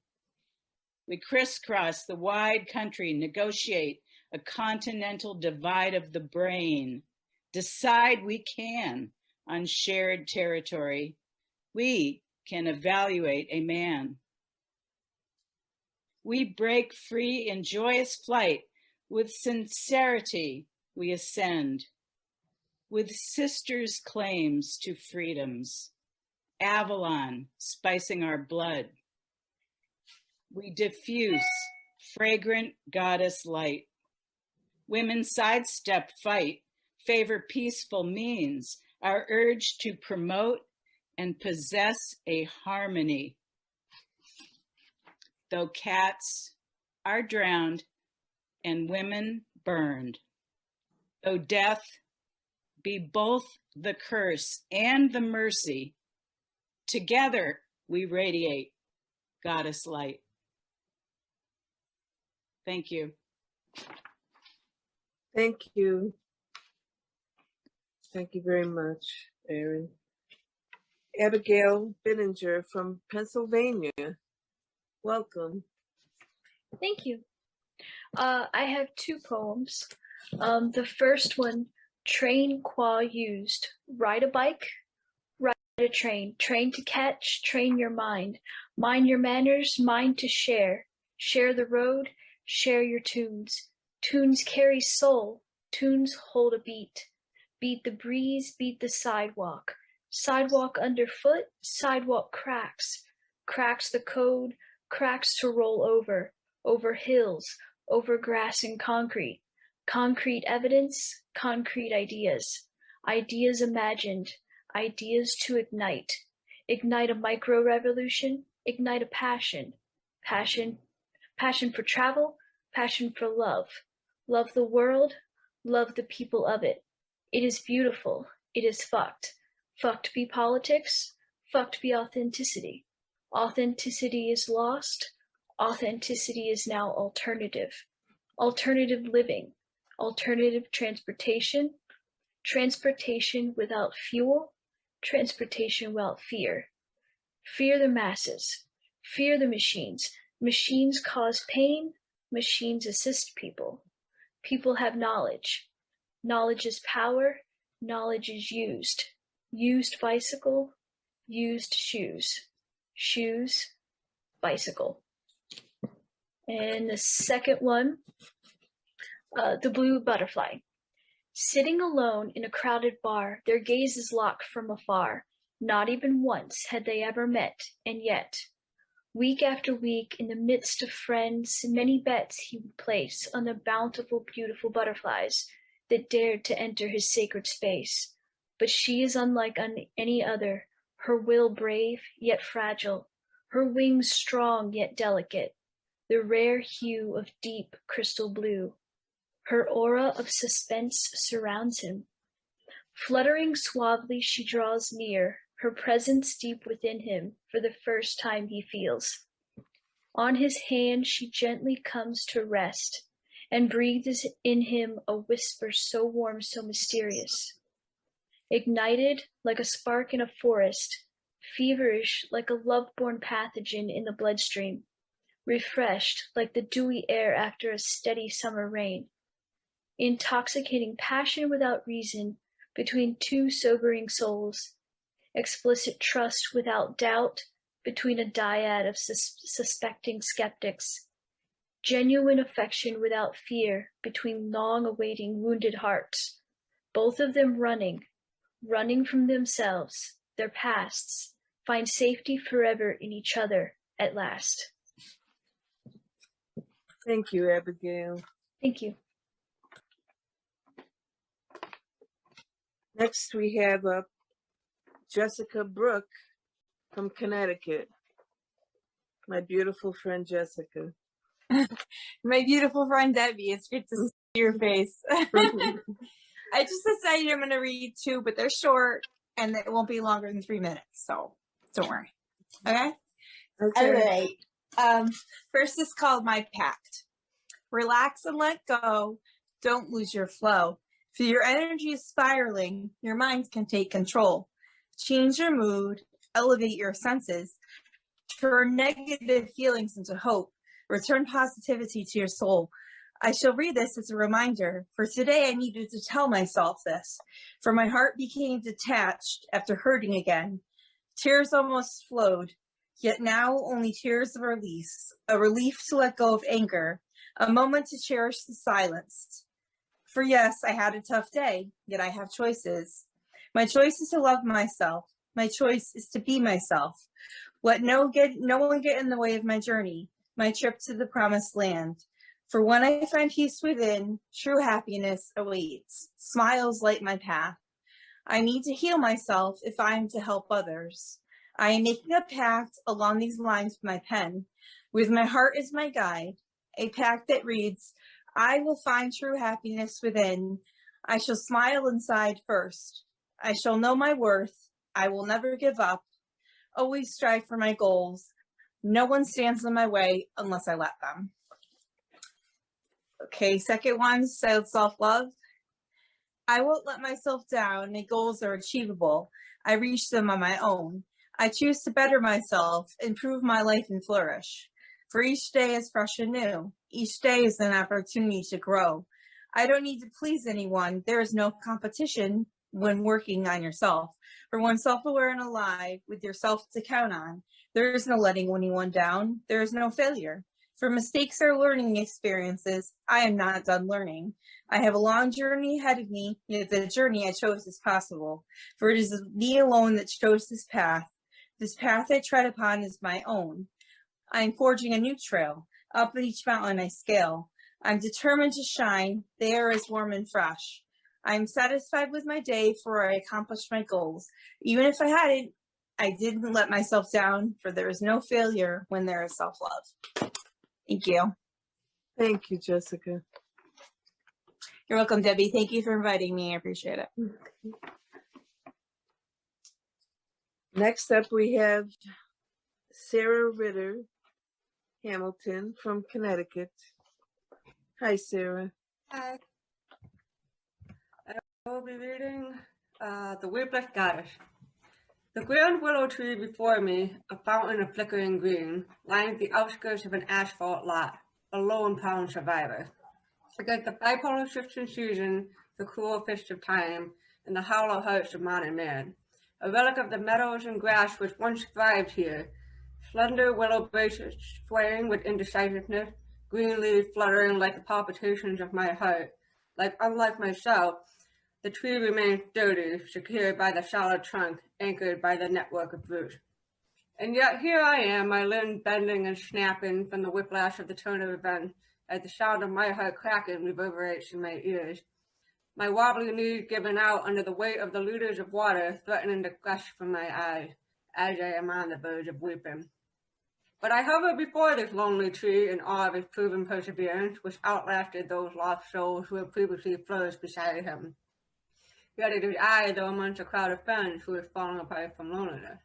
We crisscross the wide country, negotiate a continental divide of the brain. Decide we can on shared territory. We can evaluate a man. We break free in joyous flight. With sincerity, we ascend. With sisters' claims to freedoms, Avalon spicing our blood. we diffuse fragrant goddess light. Women sidestep fight, favor peaceful means, our urge to promote and possess a harmony. Though cats are drowned and women burned, though death be both the curse and the mercy, together we radiate goddess light. Thank you. Thank you. Thank you very much, Erine. Abigail Binninger from Pennsylvania. Welcome. Thank you. I have two poems. The first one, train qua used. Ride a bike, ride a train. Train to catch, train your mind. Mind your manners, mind to share. Share the road, share your tunes. Tunes carry soul, tunes hold a beat. Beat the breeze, beat the sidewalk. Sidewalk underfoot, sidewalk cracks. Cracks the code, cracks to roll over hills, over grass and concrete. Concrete evidence, concrete ideas. Ideas imagined, ideas to ignite. Ignite a micro-revolution, ignite a passion. Passion for travel, passion for love. Love the world, love the people of it. It is beautiful, it is fucked. Fucked be politics, fucked be authenticity. Authenticity is lost, authenticity is now alternative. Alternative living, alternative transportation, transportation without fuel, transportation without fear. Fear the masses, fear the machines. Machines cause pain, machines assist people. People have knowledge. Knowledge is power, knowledge is used. Used bicycle, used shoes. Shoes, bicycle. And the second one, the blue butterfly. Sitting alone in a crowded bar, their gazes locked from afar. Not even once had they ever met, and yet, week after week, in the midst of friends, many bets he would place on the bountiful, beautiful butterflies that dared to enter his sacred space. But she is unlike any other, her will brave, yet fragile, her wings strong, yet delicate, the rare hue of deep crystal blue. Her aura of suspense surrounds him. Fluttering suavely, she draws near, her presence deep within him for the first time he feels. On his hand she gently comes to rest and breathes in him a whisper so warm, so mysterious. Ignited like a spark in a forest, feverish like a love-born pathogen in the bloodstream, refreshed like the dewy air after a steady summer rain. Intoxicating passion without reason between two sobering souls, explicit trust without doubt between a dyad of suspecting skeptics, genuine affection without fear between long-awaiting wounded hearts, both of them running from themselves, their pasts, find safety forever in each other at last. Thank you, Abigail. Thank you. Next, we have Jessica Brooke from Connecticut. My beautiful friend, Jessica. My beautiful friend, Debbie. It's good to see your face. I just decided I'm going to read two, but they're short and it won't be longer than 3 minutes. So don't worry. Okay? All right. First is called My Pact. Relax and let go. Don't lose your flow. If your energy is spiraling, your mind can take control. Change your mood, elevate your senses, turn negative feelings into hope, return positivity to your soul. I shall read this as a reminder, for today I needed to tell myself this, for my heart became detached after hurting again. Tears almost flowed, yet now only tears of release, a relief to let go of anger, a moment to cherish the silence. For yes, I had a tough day, yet I have choices. My choice is to love myself. My choice is to be myself. Let no one get in the way of my journey. my trip to the promised land. For when I find peace within, true happiness awaits. Smiles light my path. I need to heal myself if I am to help others. I am making a pact along these lines with my pen, with my heart as my guide, a pact that reads, I will find true happiness within. I shall smile inside first. I shall know my worth. I will never give up. Always strive for my goals. No one stands in my way unless I let them. Okay, second one, self-love. I won't let myself down. My goals are achievable. I reach them on my own. I choose to better myself, improve my life, and flourish. For each day is fresh and new. Each day is an opportunity to grow. I don't need to please anyone. There is no competition when working on yourself. For when self-aware and alive, with yourself to count on, there is no letting anyone down. There is no failure. For mistakes are learning experiences. I am not done learning. I have a long journey ahead of me, yet the journey I chose is possible. For it is me alone that chose this path. This path I tread upon is my own. I am forging a new trail. Up each mountain I scale. I'm determined to shine. The air is warm and fresh. I am satisfied with my day, for I accomplished my goals. Even if I hadn't, I didn't let myself down, for there is no failure when there is self-love. Thank you. Thank you, Jessica. You're welcome, Debbie. Thank you for inviting me. I appreciate it. Next up, we have Sarah Ritter Hamilton from Connecticut. Hi, Sarah. Hi. I will be reading The Weebless Goddess. The grand willow tree before me, a fountain of flickering green, lines the outskirts of an asphalt lot, a lone-pound survivor. Against the bipolar shifting season, the cruel fist of time, and the hollow hearts of modern man. A relic of the meadows and grass which once thrived here, slender willow branches swaying with indecisiveness, green leaves fluttering like the palpitations of my heart. Unlike myself, the tree remains sturdy, secured by the solid trunk, anchored by the network of roots. And yet here I am, my limbs bending and snapping from the whiplash of the turn of events, as the sound of my heart cracking reverberates in my ears. My wobbly knees giving out under the weight of the liters of water threatening to gush from my eyes, as I am on the verge of weeping. But I hover before this lonely tree in awe of his proven perseverance, which outlasted those lost souls who had previously flourished beside him. Yet it is I, though amongst a crowd of friends, who is falling apart from loneliness.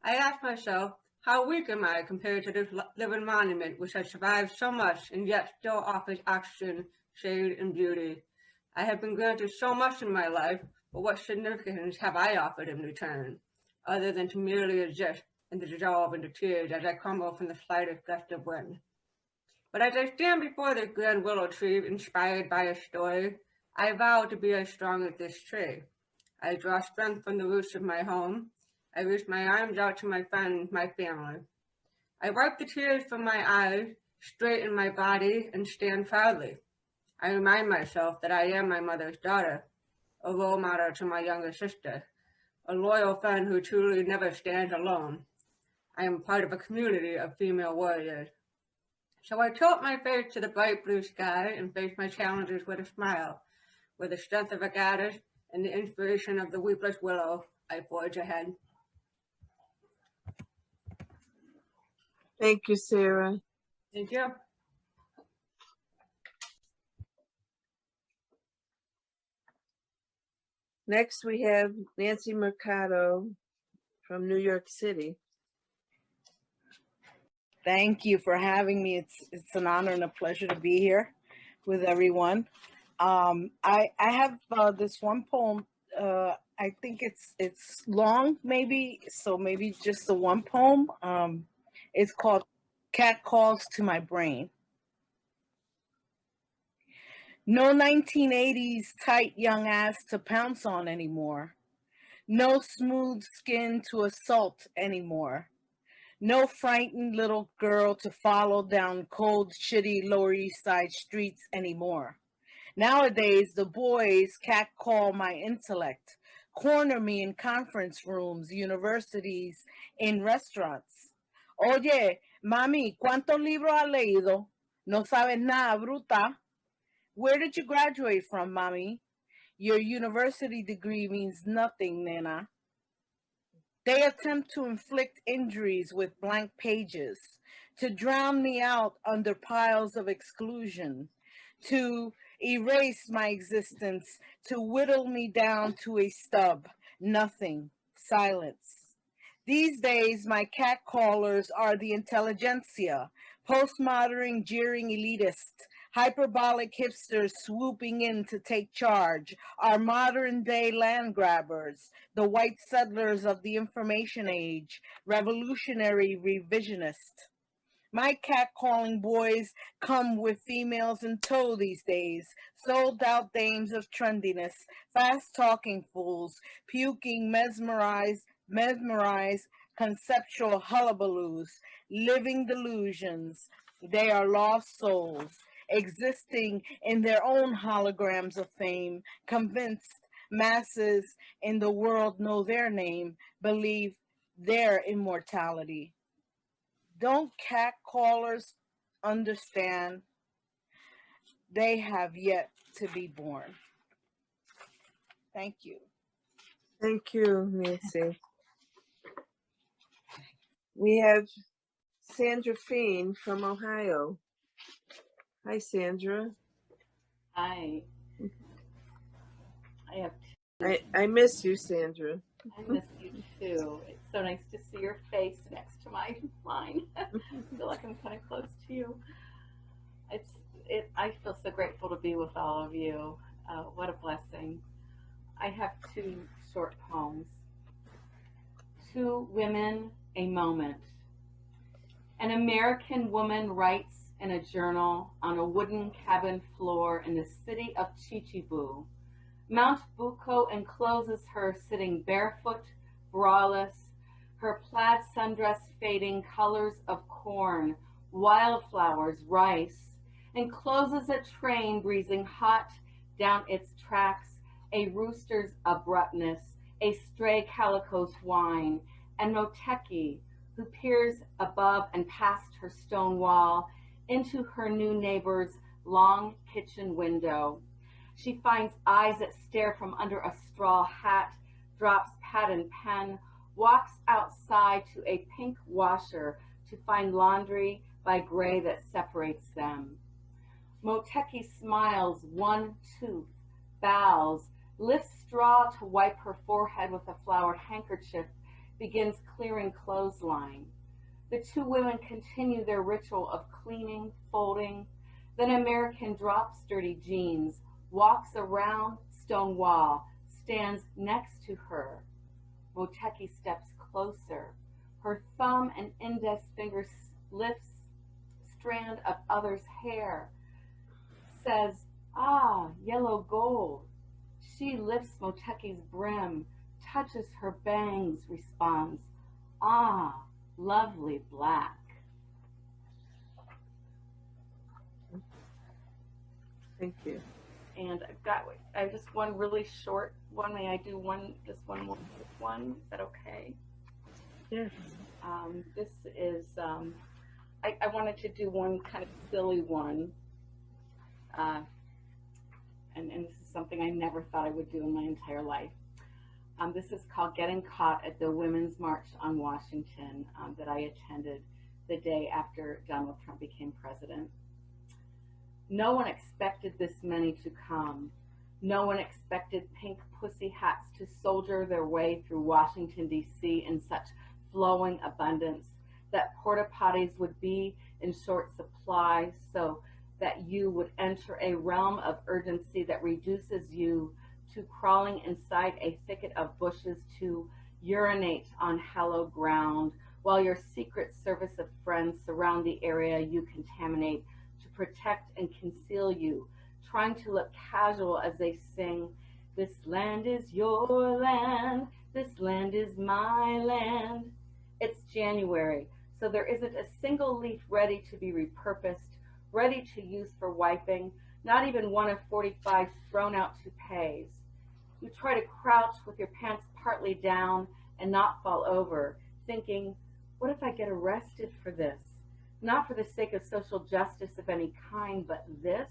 I ask myself, how weak am I compared to this living monument which has survived so much and yet still offers oxygen, shade, and beauty? I have been granted so much in my life, but what significance have I offered in return, other than to merely exist and to dissolve into tears as I crumble from the slightest gust of wind? But as I stand before this grand willow tree, inspired by a story, I vow to be as strong as this tree. I draw strength from the roots of my home. I reach my arms out to my friends, my family. I wipe the tears from my eyes, straighten my body, and stand proudly. I remind myself that I am my mother's daughter, a role model to my younger sister, a loyal friend who truly never stands alone. I am part of a community of female warriors. So I tilt my face to the bright blue sky and face my challenges with a smile. With the strength of a goddess and the inspiration of the weebless willow, I forge ahead. Thank you, Sarah. Thank you. Next, we have Nancy Mercado from New York City. Thank you for having me. It's an honor and a pleasure to be here with everyone. I have this one poem. I think it's long, maybe, so maybe just the one poem. It's called Cat Calls to My Brain. No 1980s tight young ass to pounce on anymore. No smooth skin to assault anymore. No frightened little girl to follow down cold, shitty Lower East Side streets anymore. Nowadays, the boys catcall my intellect, corner me in conference rooms, universities, in restaurants. Oye, Mami, ¿cuántos libros has leído? No sabes nada, bruta. Where did you graduate from, Mommy? Your university degree means nothing, Nana. They attempt to inflict injuries with blank pages, to drown me out under piles of exclusion, to erase my existence, to whittle me down to a stub, nothing, silence. These days, my catcallers are the intelligentsia, postmodern jeering elitists, hyperbolic hipsters swooping in to take charge, our modern-day land grabbers, the white settlers of the information age, revolutionary revisionists. My catcalling boys come with females in tow these days, sold-out dames of trendiness, fast-talking fools, puking mesmerized, conceptual hullabaloos, living delusions. They are lost souls, existing in their own holograms of fame, convinced masses in the world know their name, believe their immortality. Don't catcallers understand? They have yet to be born. Thank you. Thank you, Nancy. We have Sandra Feen from Ohio. Hi, Sandra. Hi. I have two. I miss you, Sandra. I miss you too. It's so nice to see your face next to mine. I feel like I'm kind of close to you. I feel so grateful to be with all of you. What a blessing. I have two short poems. Two Women, a Moment. An American woman writes in a journal on a wooden cabin floor in the city of Chichibu. Mount Buko encloses her sitting barefoot, braless, her plaid sundress fading colors of corn, wildflowers, rice, encloses a train breezing hot down its tracks, a rooster's abruptness, a stray calico's whine, and Moteki, who peers above and past her stone wall into her new neighbor's long kitchen window. She finds eyes that stare from under a straw hat, drops pad and pen, walks outside to a pink washer to find laundry by gray that separates them. Moteki smiles, one tooth, bows, lifts straw to wipe her forehead with a flowered handkerchief, begins clearing clothesline. The two women continue their ritual of cleaning, folding. Then American drops dirty jeans, walks around stone wall, stands next to her. Moteki steps closer. Her thumb and index finger lifts strand of other's hair, says, "Ah, yellow gold." She lifts Moteki's brim, touches her bangs, responds, "Ah, lovely black." Thank you. And I have just one really short one. May I do just one more quick one? Is that okay? Yes. This is, I wanted to do one kind of silly one. And this is something I never thought I would do in my entire life. This is called Getting Caught at the Women's March on Washington that I attended the day after Donald Trump became president. No one expected this many to come. No one expected pink pussy hats to soldier their way through Washington, D.C. in such flowing abundance, that porta potties would be in short supply, so that you would enter a realm of urgency that reduces you to crawling inside a thicket of bushes to urinate on hallowed ground, while your Secret Service of friends surround the area you contaminate to protect and conceal you, trying to look casual as they sing, "This land is your land, this land is my land." It's January, so there isn't a single leaf ready to be repurposed, ready to use for wiping, not even one of 45 thrown out toupees. You try to crouch with your pants partly down and not fall over, thinking, what if I get arrested for this? not for the sake of social justice of any kind, but this.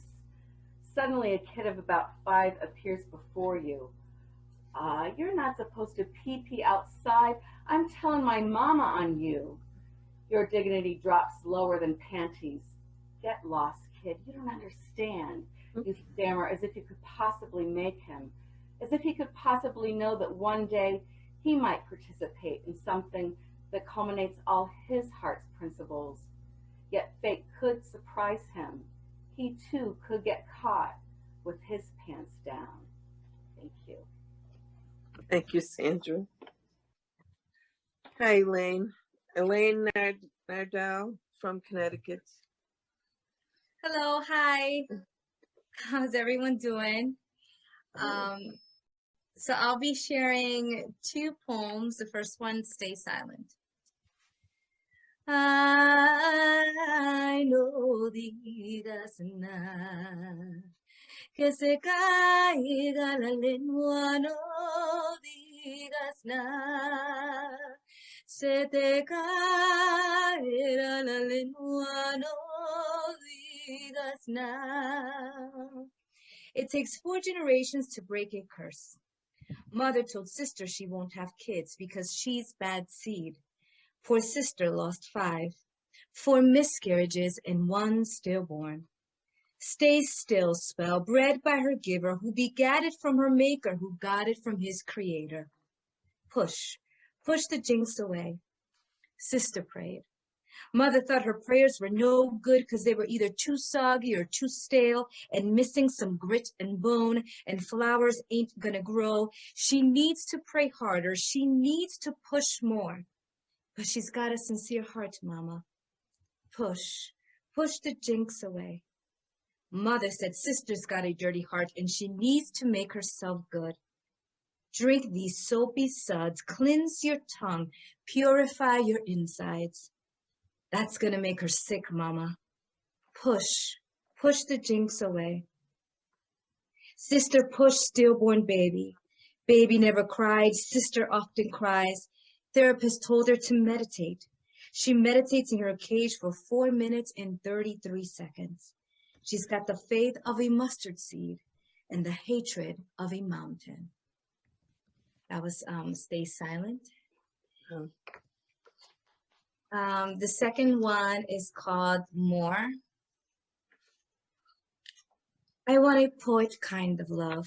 Suddenly a kid of about 5 appears before you. You're not supposed to pee-pee outside. I'm telling my mama on you. Your dignity drops lower than panties. Get lost, kid. You don't understand. You stammer as if you could possibly make him, as if he could possibly know that one day he might participate in something that culminates all his heart's principles. Yet fate could surprise him. He too could get caught with his pants down. Thank you. Thank you, Sandra. Hi, Elaine. Elaine Nardell from Connecticut. Hello, hi. How's everyone doing? So I'll be sharing 2 poems. The first one, Stay Silent. Ay, no digas nada, que se caiga la lengua, no digas nada, se te caerá la lengua, no digas nada. It takes 4 generations to break a curse. Mother told sister she won't have kids because she's bad seed. Poor sister lost 5, 4 miscarriages and 1 stillborn. Stay still spell, bred by her giver, who begat it from her maker, who got it from his creator. Push, push the jinx away. Sister prayed. Mother thought her prayers were no good because they were either too soggy or too stale and missing some grit and bone, and flowers ain't gonna grow. She needs to pray harder. She needs to push more. But she's got a sincere heart, Mama. Push, push the jinx away. Mother said sister's got a dirty heart and she needs to make herself good. Drink these soapy suds, cleanse your tongue, purify your insides. That's gonna make her sick, Mama. Push, push the jinx away. Sister pushed stillborn baby. Baby never cried, sister often cries. Therapist told her to meditate. She meditates in her cage for 4 minutes and 33 seconds. She's got the faith of a mustard seed and the hatred of a mountain. That was Stay Silent. The second one is called More. I want a poet kind of love,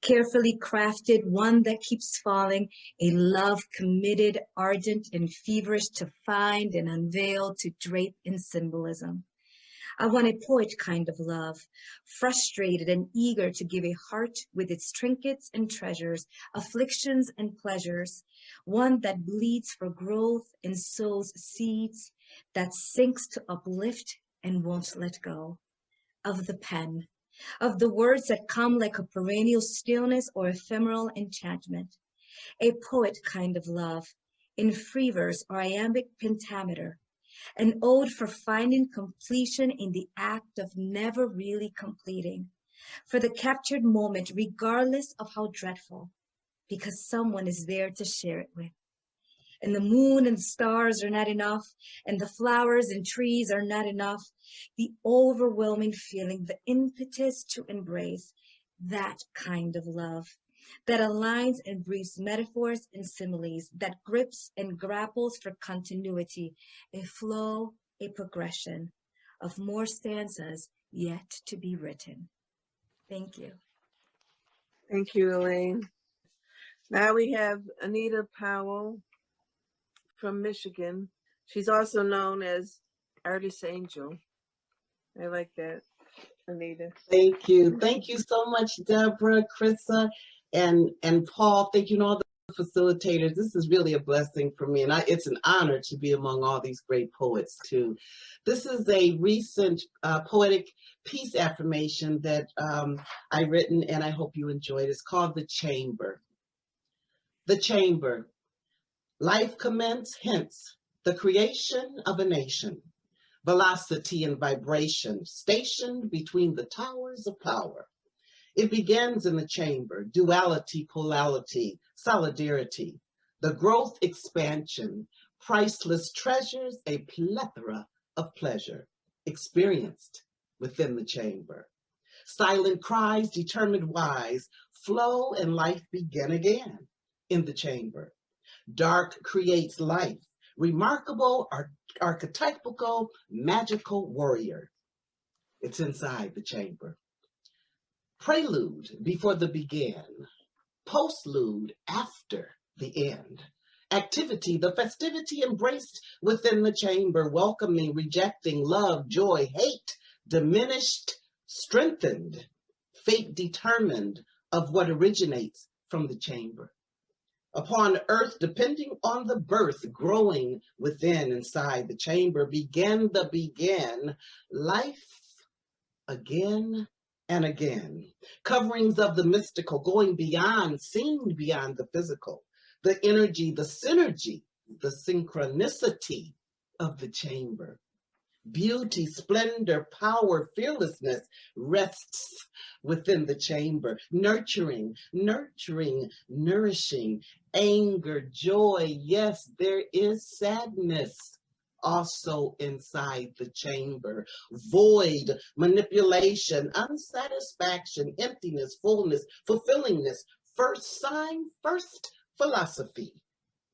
carefully crafted, one that keeps falling, a love committed, ardent, and feverish to find and unveil, to drape in symbolism. I want a poet kind of love, frustrated and eager to give a heart with its trinkets and treasures, afflictions and pleasures, one that bleeds for growth and sows seeds, that sinks to uplift and won't let go. Of the pen, of the words that come like a perennial stillness or ephemeral enchantment. A poet kind of love, in free verse or iambic pentameter, an ode for finding completion in the act of never really completing, for the captured moment regardless of how dreadful, because someone is there to share it with. And the moon and the stars are not enough, and the flowers and trees are not enough. The overwhelming feeling, the impetus to embrace, that kind of love, that aligns and breathes metaphors and similes, that grips and grapples for continuity, a flow, a progression of more stanzas yet to be written. Thank you. Thank you, Elaine. Now we have Anita Powell from Michigan. She's also known as Artist Angel. I like that, Anita. Thank you. Thank you so much, Deborah, Chryssa, and Paul. Thank you to all the facilitators. This is really a blessing for me, and it's an honor to be among all these great poets, too. This is a recent poetic piece affirmation that I've written, and I hope you enjoyed. It's called The Chamber. The Chamber. Life commence, hence, the creation of a nation. Velocity and vibration, stationed between the towers of power. It begins in the chamber, duality, polarity, solidarity, the growth, expansion, priceless treasures, a plethora of pleasure experienced within the chamber. Silent cries, determined wise, flow and life begin again in the chamber. Dark creates life, remarkable, archetypical, magical warrior. It's inside the chamber. Prelude before the begin, postlude after the end. Activity, the festivity embraced within the chamber, welcoming, rejecting, love, joy, hate, diminished, strengthened, fate determined of what originates from the chamber. Upon earth, depending on the birth, growing within, inside the chamber, begin, life again and again. Coverings of the mystical, going beyond, seen beyond the physical. The energy, the synergy, the synchronicity of the chamber. Beauty, splendor, power, fearlessness rests within the chamber. Nurturing, nourishing, anger, joy. Yes, there is sadness also inside the chamber. Void, manipulation, unsatisfaction, emptiness, fullness, fulfillingness. First sign, first philosophy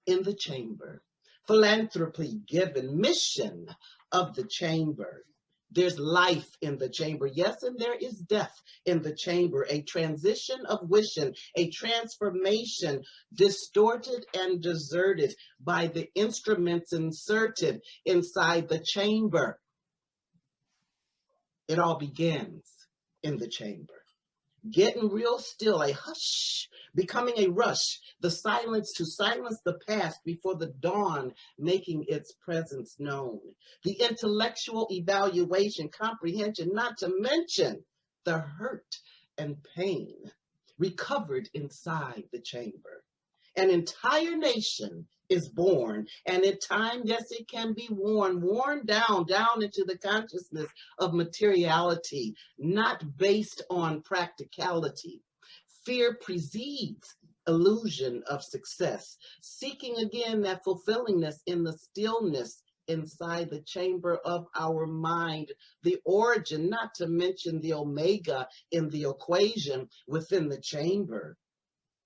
in the chamber. Philanthropy given, mission of the chamber. There's life in the chamber. Yes, and there is death in the chamber. A transition of wishing, a transformation distorted and deserted by the instruments inserted inside the chamber. It all begins in the chamber. Getting real still, a hush, becoming a rush, the silence to silence the past before the dawn, making its presence known. The intellectual evaluation, comprehension, not to mention the hurt and pain recovered inside the chamber. An entire nation is born, and in time, yes, it can be worn down into the consciousness of materiality, not based on practicality. Fear precedes illusion of success, seeking again that fulfillingness in the stillness inside the chamber of our mind, the origin, not to mention the omega in the equation within the chamber.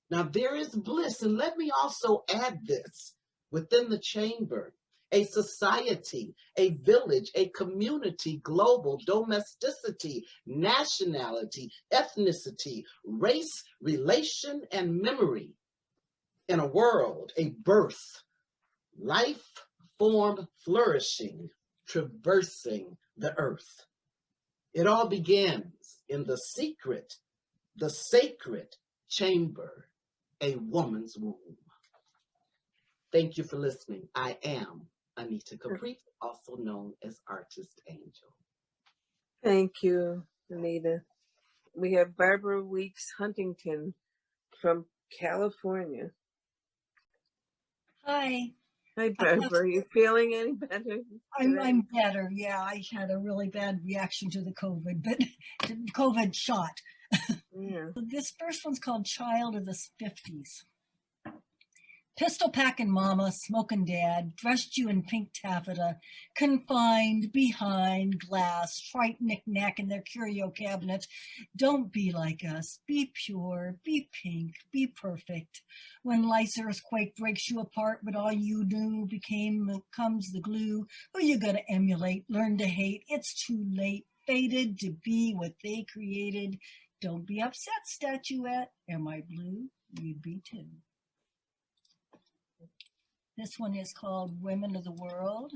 Now there is bliss, and let me also add this, within the chamber, a society, a village, a community, global, domesticity, nationality, ethnicity, race, relation, and memory. In a world, a birth, life form flourishing, traversing the earth. It all begins in the secret, the sacred chamber, a woman's womb. Thank you for listening. I am Anita Caprice, also known as Artist Angel. Thank you, Anita. We have Barbara Weeks Huntington from California. Hi. Hi, Barbara. Are you feeling any better? I'm better. Yeah, I had a really bad reaction to the COVID shot. Yeah. This first one's called Child of the 50s. Pistol packing mama, smoking dad, dressed you in pink taffeta, confined behind glass, trite knick-knack in their curio cabinet. Don't be like us. Be pure, be pink, be perfect. When life's earthquake breaks you apart, but all you knew becomes the glue, who you gonna emulate, learn to hate? It's too late, fated to be what they created. Don't be upset, statuette. Am I blue? You'd be too. This one is called Women of the World.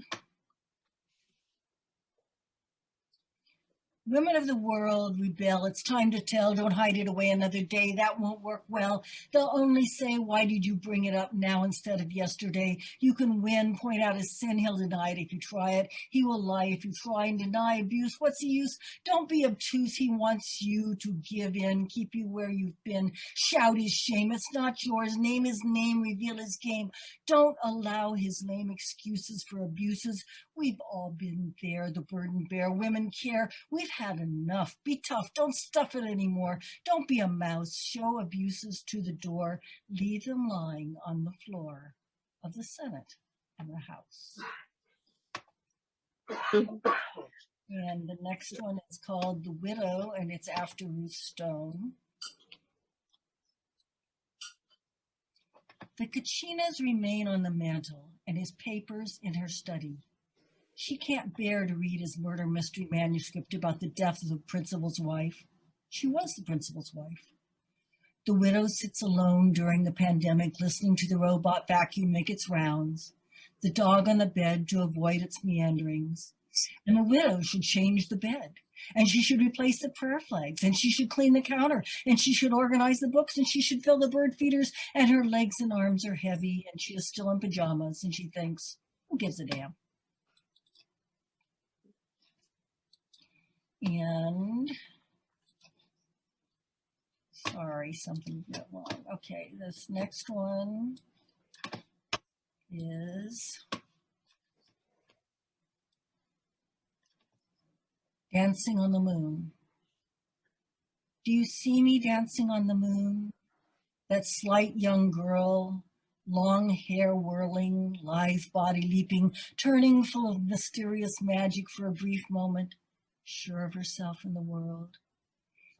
Women of the world rebel. It's time to tell. Don't hide it away another day. That won't work well. They'll only say, why did you bring it up now instead of yesterday? You can win. Point out his sin. He'll deny it if you try it. He will lie if you try and deny abuse. What's the use? Don't be obtuse. He wants you to give in. Keep you where you've been. Shout his shame. It's not yours. Name his name. Reveal his game. Don't allow his lame excuses for abuses. We've all been there. The burden bear. Women care. We've had enough. Be tough. Don't stuff it anymore. Don't be a mouse. Show abuses to the door. Leave them lying on the floor of the Senate and the House. And the next one is called The Widow, and it's after Ruth Stone. The Kachinas remain on the mantel, and his papers in her study. She can't bear to read his murder mystery manuscript about the death of the principal's wife. She was the principal's wife. The widow sits alone during the pandemic, listening to the robot vacuum make its rounds, the dog on the bed to avoid its meanderings. And the widow should change the bed, and she should replace the prayer flags, and she should clean the counter, and she should organize the books, and she should fill the bird feeders, and her legs and arms are heavy, and she is still in pajamas, and she thinks, who gives a damn? And, sorry, something went wrong. Okay, this next one is Dancing on the Moon. Do you see me dancing on the moon? That slight young girl, long hair whirling, lithe body leaping, turning full of mysterious magic for a brief moment, sure of herself in the world.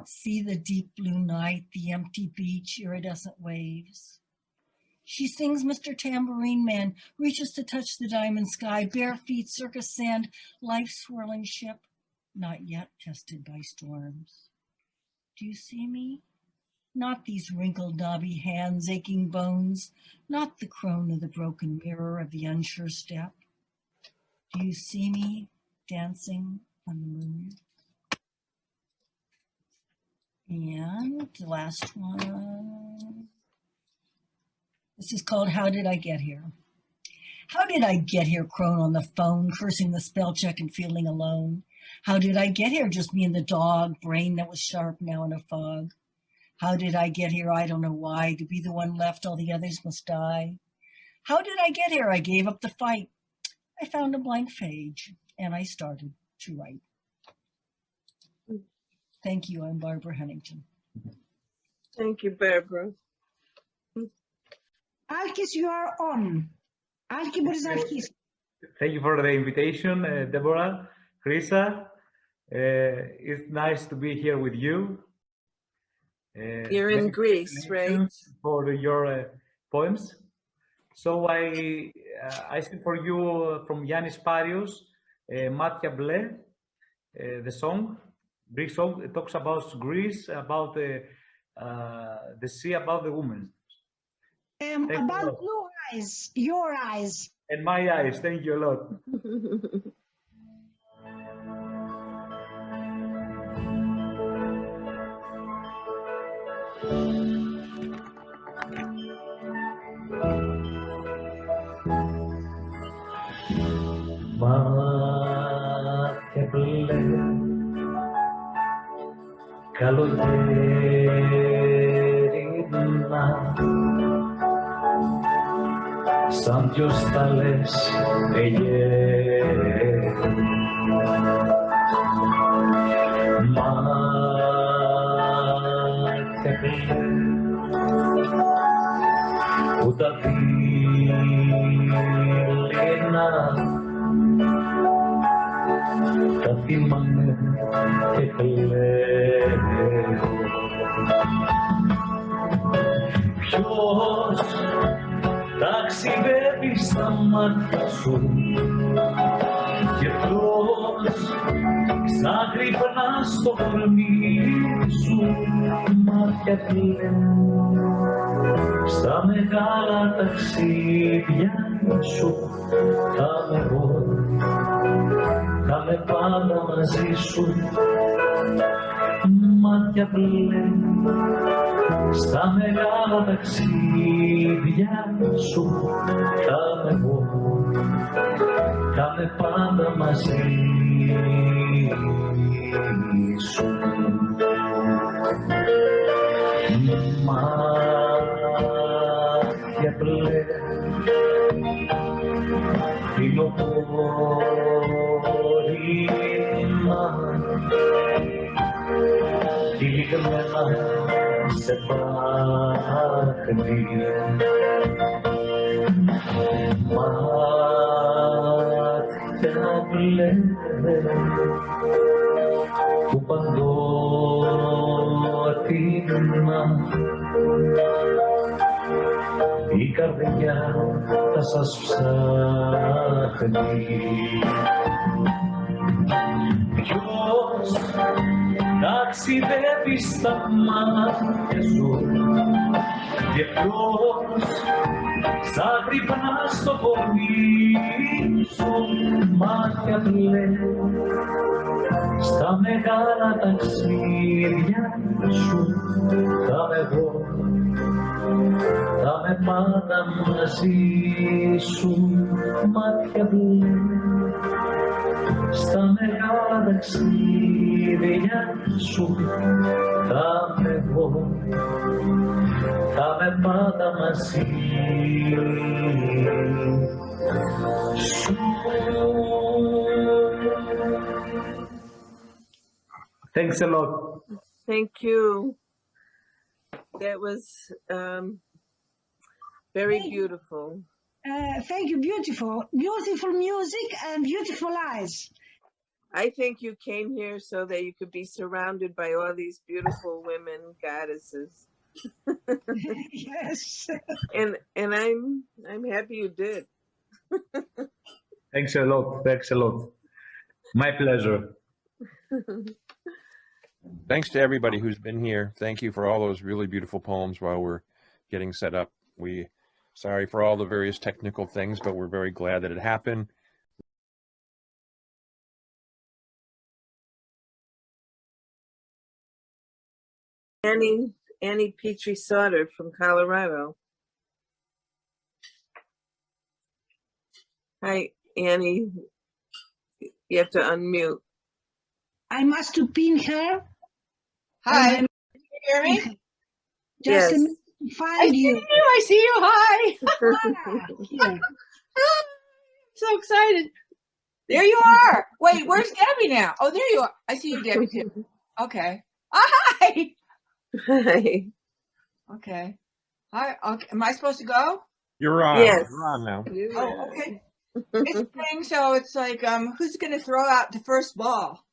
See the deep blue night, the empty beach, iridescent waves. She sings Mr. Tambourine Man, reaches to touch the diamond sky, bare feet, circus sand, life's swirling ship, not yet tested by storms. Do you see me? Not these wrinkled, knobby hands, aching bones, not the crone of the broken mirror of the unsure step. Do you see me dancing on the moon? And the last one. This is called How Did I Get Here? How did I get here, crone on the phone, cursing the spell check and feeling alone? How did I get here? Just me and the dog, brain that was sharp, now in a fog. How did I get here? I don't know why. To be the one left, all the others must die. How did I get here? I gave up the fight. I found a blank page, and I started to write. Thank you. I'm Barbara Huntington. Thank you, Barbara. Alkis, you are on. Alkis, what is Alkis? Thank you for the invitation, Deborah, Chryssa. It's nice to be here with you. You're in Greece, right? For your poems. So I sing for you from Yannis Parios, Matia Ble, the song, Greek song. It talks about Greece, about the sea, about the woman. About blue eyes, your eyes. And my eyes, thank you a lot. Μάτια μπλε, καλοκαίρινα, σαν δυο στάλες αιγαίες. Μάτια μπλε, που τα δειλινά τα θυμάμαι και κλαίω. Ποιος ταξιδεύει στα μάτια σου και ποιος ξαγρυπνά στο κορμί σου, μάτια κλαίνουν στα μεγάλα ταξίδια σου. Θα με εγώ, θα με πάντα μαζί σου, μάτια μπλε, στα μεγάλα ταξίδια σου. Θα με εγώ, θα με πάντα μαζί σου. Μάτια μπλε, φιλοπόρημα, τυλιγμένα σε πάχνη. Μάτια ble Upandoti na η καρδιά θα σας ψάχνει. Ποιος ταξιδεύει στα μάτια σου και ποιος ξαγρυπνά στο πονί σου μάτια μπλε στα μεγάλα ταξίδια σου θα με εγώ θα με πάντα μαζί σου μάτια μπλε στα μεγάλα ταξίδια σου θα με εγώ θα με πάντα μαζί σου. Thanks a lot. Thank you. That was very beautiful. Thank you, beautiful. Beautiful music and beautiful eyes. I think you came here so that you could be surrounded by all these beautiful women goddesses. Yes. And I'm happy you did. Thanks a lot. Thanks a lot. My pleasure. Thanks to everybody who's been here. Thank you for all those really beautiful poems while we're getting set up. Sorry for all the various technical things, but we're very glad that it happened. Annie Petrie Sauter from Colorado. Hi, Annie. You have to unmute. I must to pin her. Hi, can you hear me? Just Yes. a minute to find you. I see you. Hi. Here. So excited. There you are. Wait, where's Debbie now? Oh, there you are. I see you, Debbie, too. Okay. Hi. Hi. Okay. Hi. Okay. Am I supposed to go? You're on. Yes. You're on now. Oh, okay. It's spring, so it's like, who's going to throw out the first ball?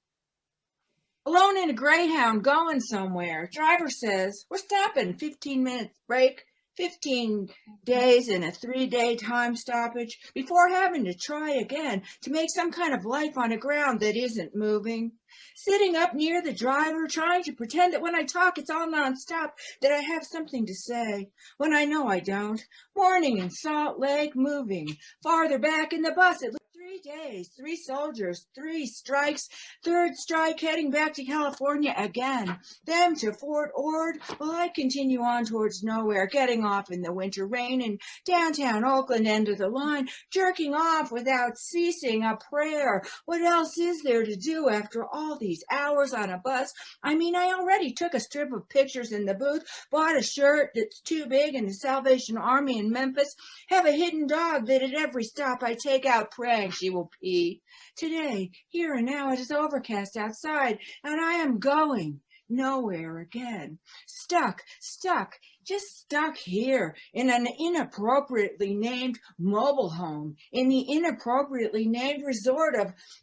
Alone in a Greyhound going somewhere. Driver says, we're stopping. 15 minutes break. 15 days and a 3-day time stoppage before having to try again to make some kind of life on a ground that isn't moving. Sitting up near the driver, trying to pretend that when I talk it's all nonstop, that I have something to say, when I know I don't. Morning in Salt Lake, moving. Farther back in the bus, it 3 days, 3 soldiers, 3 strikes, 3rd strike heading back to California again. Them to Fort Ord. Well, I continue on towards nowhere, getting off in the winter rain in downtown Oakland, end of the line, jerking off without ceasing a prayer. What else is there to do after all these hours on a bus? I mean, I already took a strip of pictures in the booth, bought a shirt that's too big in the Salvation Army in Memphis, have a hidden dog that at every stop I take out praying she will pee. Today, here and now, it is overcast outside, and I am going nowhere again. Stuck, just stuck here in an inappropriately named mobile home, in the inappropriately named resort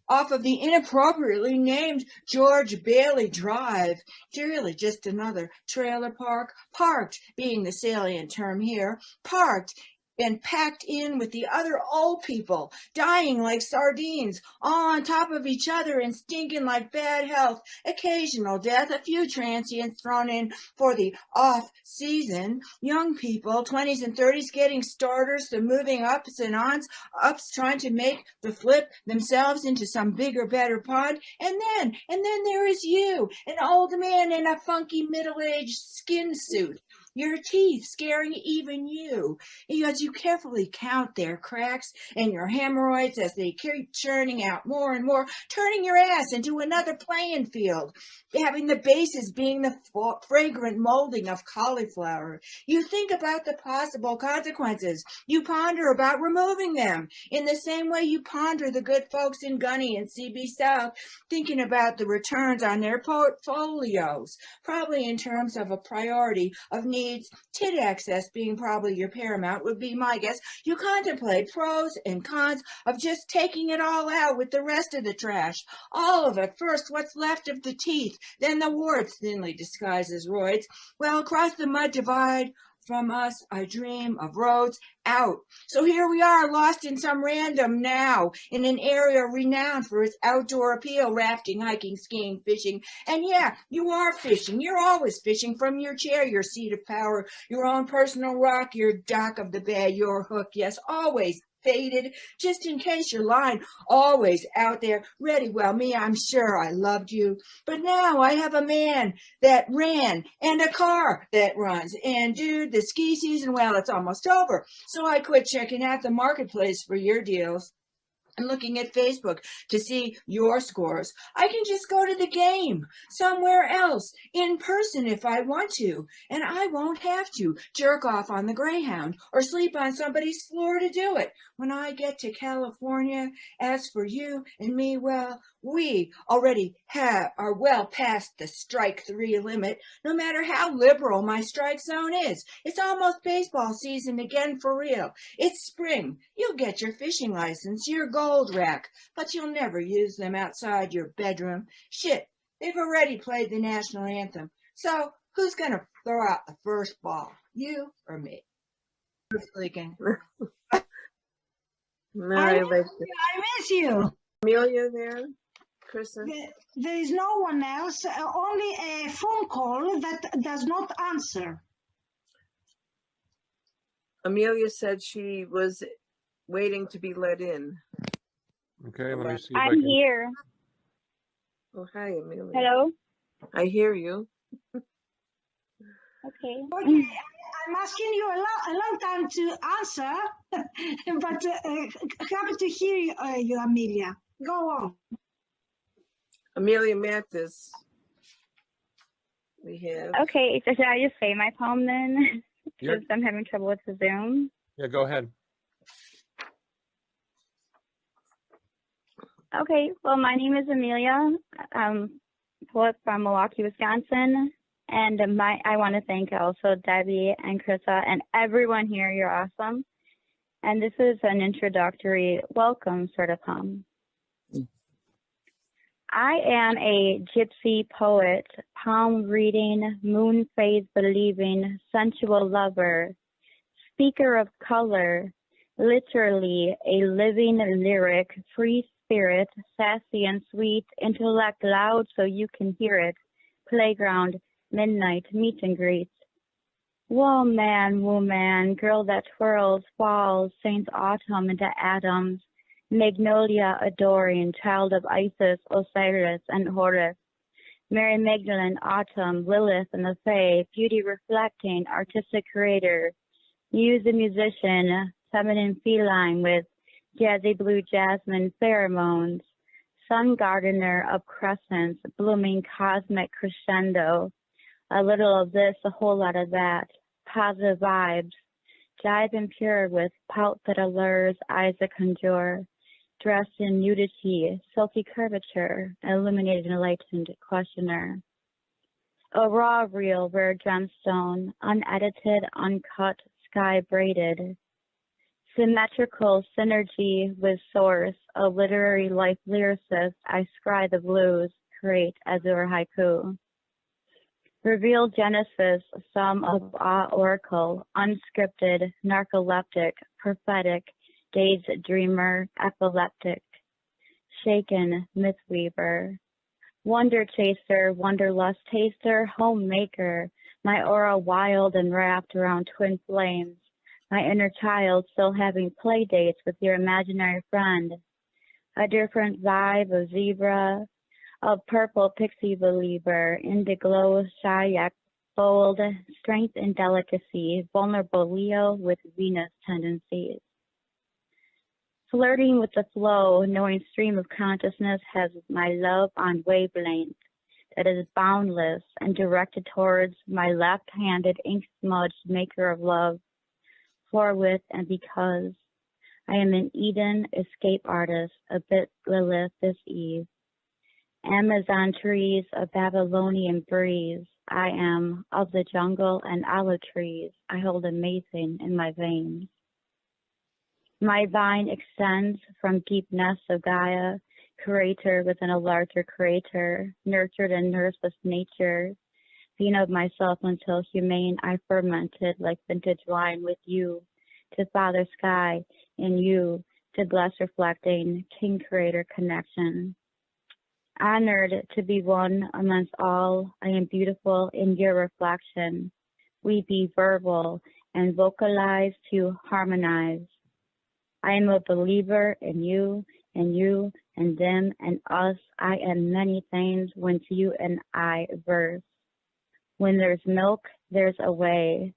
off of the inappropriately named George Bailey Drive. Really just another trailer park, parked being the salient term here, parked and packed in with the other old people, dying like sardines, all on top of each other and stinking like bad health, occasional death, a few transients thrown in for the off-season, young people, 20s and 30s, getting starters, the moving ups and ons, ups trying to make the flip themselves into some bigger, better pod, and then there is you, an old man in a funky middle-aged skin suit, your teeth scaring even you, as you carefully count their cracks and your hemorrhoids as they keep churning out more and more, turning your ass into another playing field, having the bases being the fragrant molding of cauliflower. You think about the possible consequences. You ponder about removing them in the same way you ponder the good folks in Gunny and CB South, thinking about the returns on their portfolios, probably in terms of a priority of need needs, tit access being probably your paramount would be my guess. You contemplate pros and cons of just taking it all out with the rest of the trash. All of it. First, what's left of the teeth, then the warts thinly disguised as roids. Well, across the mud divide from us, I dream of roads out. So here we are, lost in some random now, in an area renowned for its outdoor appeal, rafting, hiking, skiing, fishing. And yeah, you are fishing. You're always fishing from your chair, your seat of power, your own personal rock, your dock of the bay, your hook. Yes, always faded, just in case your line, always out there, ready. Well, me, I'm sure I loved you, but now I have a man that ran and a car that runs, and dude, the ski season, well, it's almost over, so I quit checking out the marketplace for your deals and looking at Facebook to see your scores. I can just go to the game somewhere else in person if I want to, and I won't have to jerk off on the Greyhound or sleep on somebody's floor to do it. When I get to California, as for you and me, well, we already are well past the strike 3 limit, no matter how liberal my strike zone is. It's almost baseball season again for real. It's spring. You'll get your fishing license, your gold rack, but you'll never use them outside your bedroom. Shit, they've already played the national anthem. So who's going to throw out the first ball, you or me? I miss you. Amelia there? Chryssa? There is no one else, only a phone call that does not answer. Amelia said she was waiting to be let in. Okay, let me see if I'm here. Oh, hi, Amelia. Hello? I hear you. Okay. Okay, I'm asking you a long time to answer, but happy to hear you, Amelia. Go on. Amelia Mathis. We have. Okay, so should I just say my poem then? Because I'm having trouble with the Zoom. Yeah, go ahead. Okay, well, my name is Amelia. I'm poet from Milwaukee, Wisconsin. And I want to thank also Debbie and Chryssa and everyone here. You're awesome. And this is an introductory welcome sort of poem. I am a gypsy poet, palm reading, moon phase believing, sensual lover, speaker of color, literally a living lyric, free spirit, sassy and sweet, intellect loud so you can hear it, playground, midnight, meet and greet. Woman, woman, girl that twirls, falls, Saint Autumn into atoms, Magnolia adoring, child of Isis, Osiris, and Horus. Mary Magdalene, Autumn, Lilith, and the Fae, beauty reflecting, artistic creator. Muse a musician, feminine feline with jazzy blue jasmine pheromones. Sun gardener of crescents, blooming cosmic crescendo. A little of this, a whole lot of that. Positive vibes. Jive and pure with pout that allures, eyes that conjure. Dressed in nudity, silky curvature, illuminated enlightened questioner. A raw real rare gemstone, unedited, uncut, sky braided. Symmetrical synergy with source, a literary life lyricist, I scry the blues, create azure haiku. Reveal Genesis, some of awe oracle, unscripted, narcoleptic, prophetic, dazed dreamer, epileptic, shaken, mythweaver, wonder chaser, wanderlust taster, homemaker, my aura wild and wrapped around twin flames, my inner child still having play dates with your imaginary friend, a different vibe of zebra, of purple pixie believer, indigo, Shayak, bold, strength and delicacy, vulnerable Leo with Venus tendencies. Flirting with the flow, knowing stream of consciousness has my love on wavelength that is boundless and directed towards my left-handed ink-smudged maker of love, for, with, and because. I am an Eden escape artist, a bit Lilith this eve. Amazon trees, a Babylonian breeze, I am of the jungle and olive trees. I hold amazing in my veins. My vine extends from deep nests of Gaia, creator within a larger creator, nurtured and nurseless nature, being of myself until humane I fermented like vintage wine with you, to Father Sky, in you, to bless reflecting King Creator connection. Honored to be one amongst all, I am beautiful in your reflection. We be verbal and vocalize to harmonize. I am a believer in you and them and us. I am many things when to you and I verse. When there's milk, there's a way.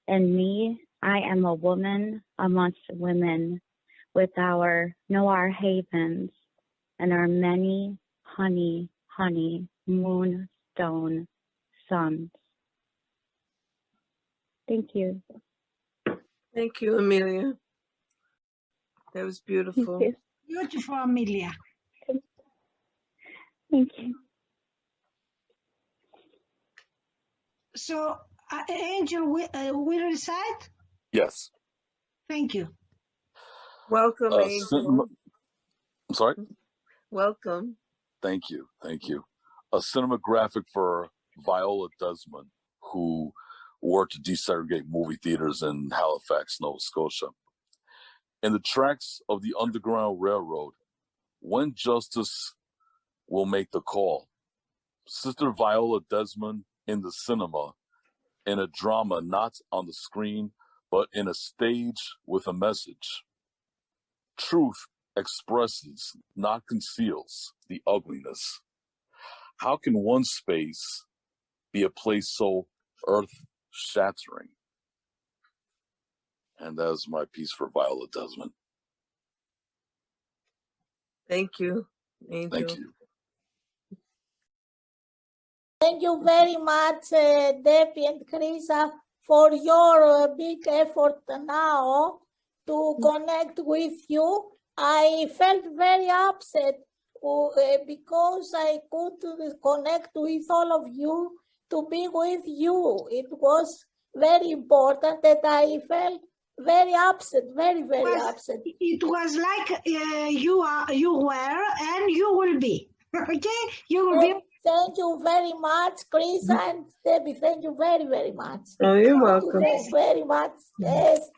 And me, I am a woman amongst women with our havens and our many honey, moonstone suns. Thank you. Thank you, Amelia. That was beautiful. Thank Beautiful, Amelia. Thank you. So, Angel will recite? Yes. Thank you. Welcome, Angel. I'm sorry? Welcome. Thank you. Thank you. A cinematographic for Viola Desmond, who worked to desegregate movie theaters in Halifax, Nova Scotia. In the tracks of the Underground Railroad, when justice will make the call, Sister Viola Desmond in the cinema, in a drama not on the screen, but in a stage with a message. Truth expresses, not conceals, the ugliness. How can one space be a place so earth-shattering? And that is my piece for Viola Desmond. Thank you, Angel. Thank you. Thank you very much, Debbie and Chryssa, for your big effort now to connect with you. I felt very upset because I could connect with all of you, to be with you. It was very important that I felt very upset, very upset. It was like you were and you will be. Okay? You will be. Thank you very much, Chryssa and Debbie. Thank you very much. Oh, you're welcome. Thank you very much. Yes,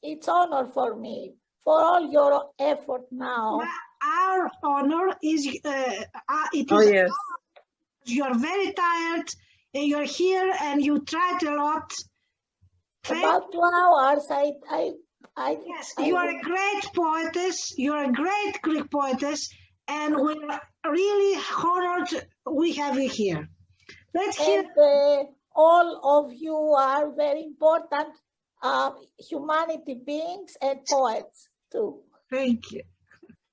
it's honor for me for all your effort now. Our honor is it Oh, is. yes. You're very tired. And you're here and you tried a lot. About 2 hours. Yes, you are a great poetess. You're a great Greek poetess, and we're really honored we have you here. Let's hear. All of you are very important humanity beings and poets too. Thank you.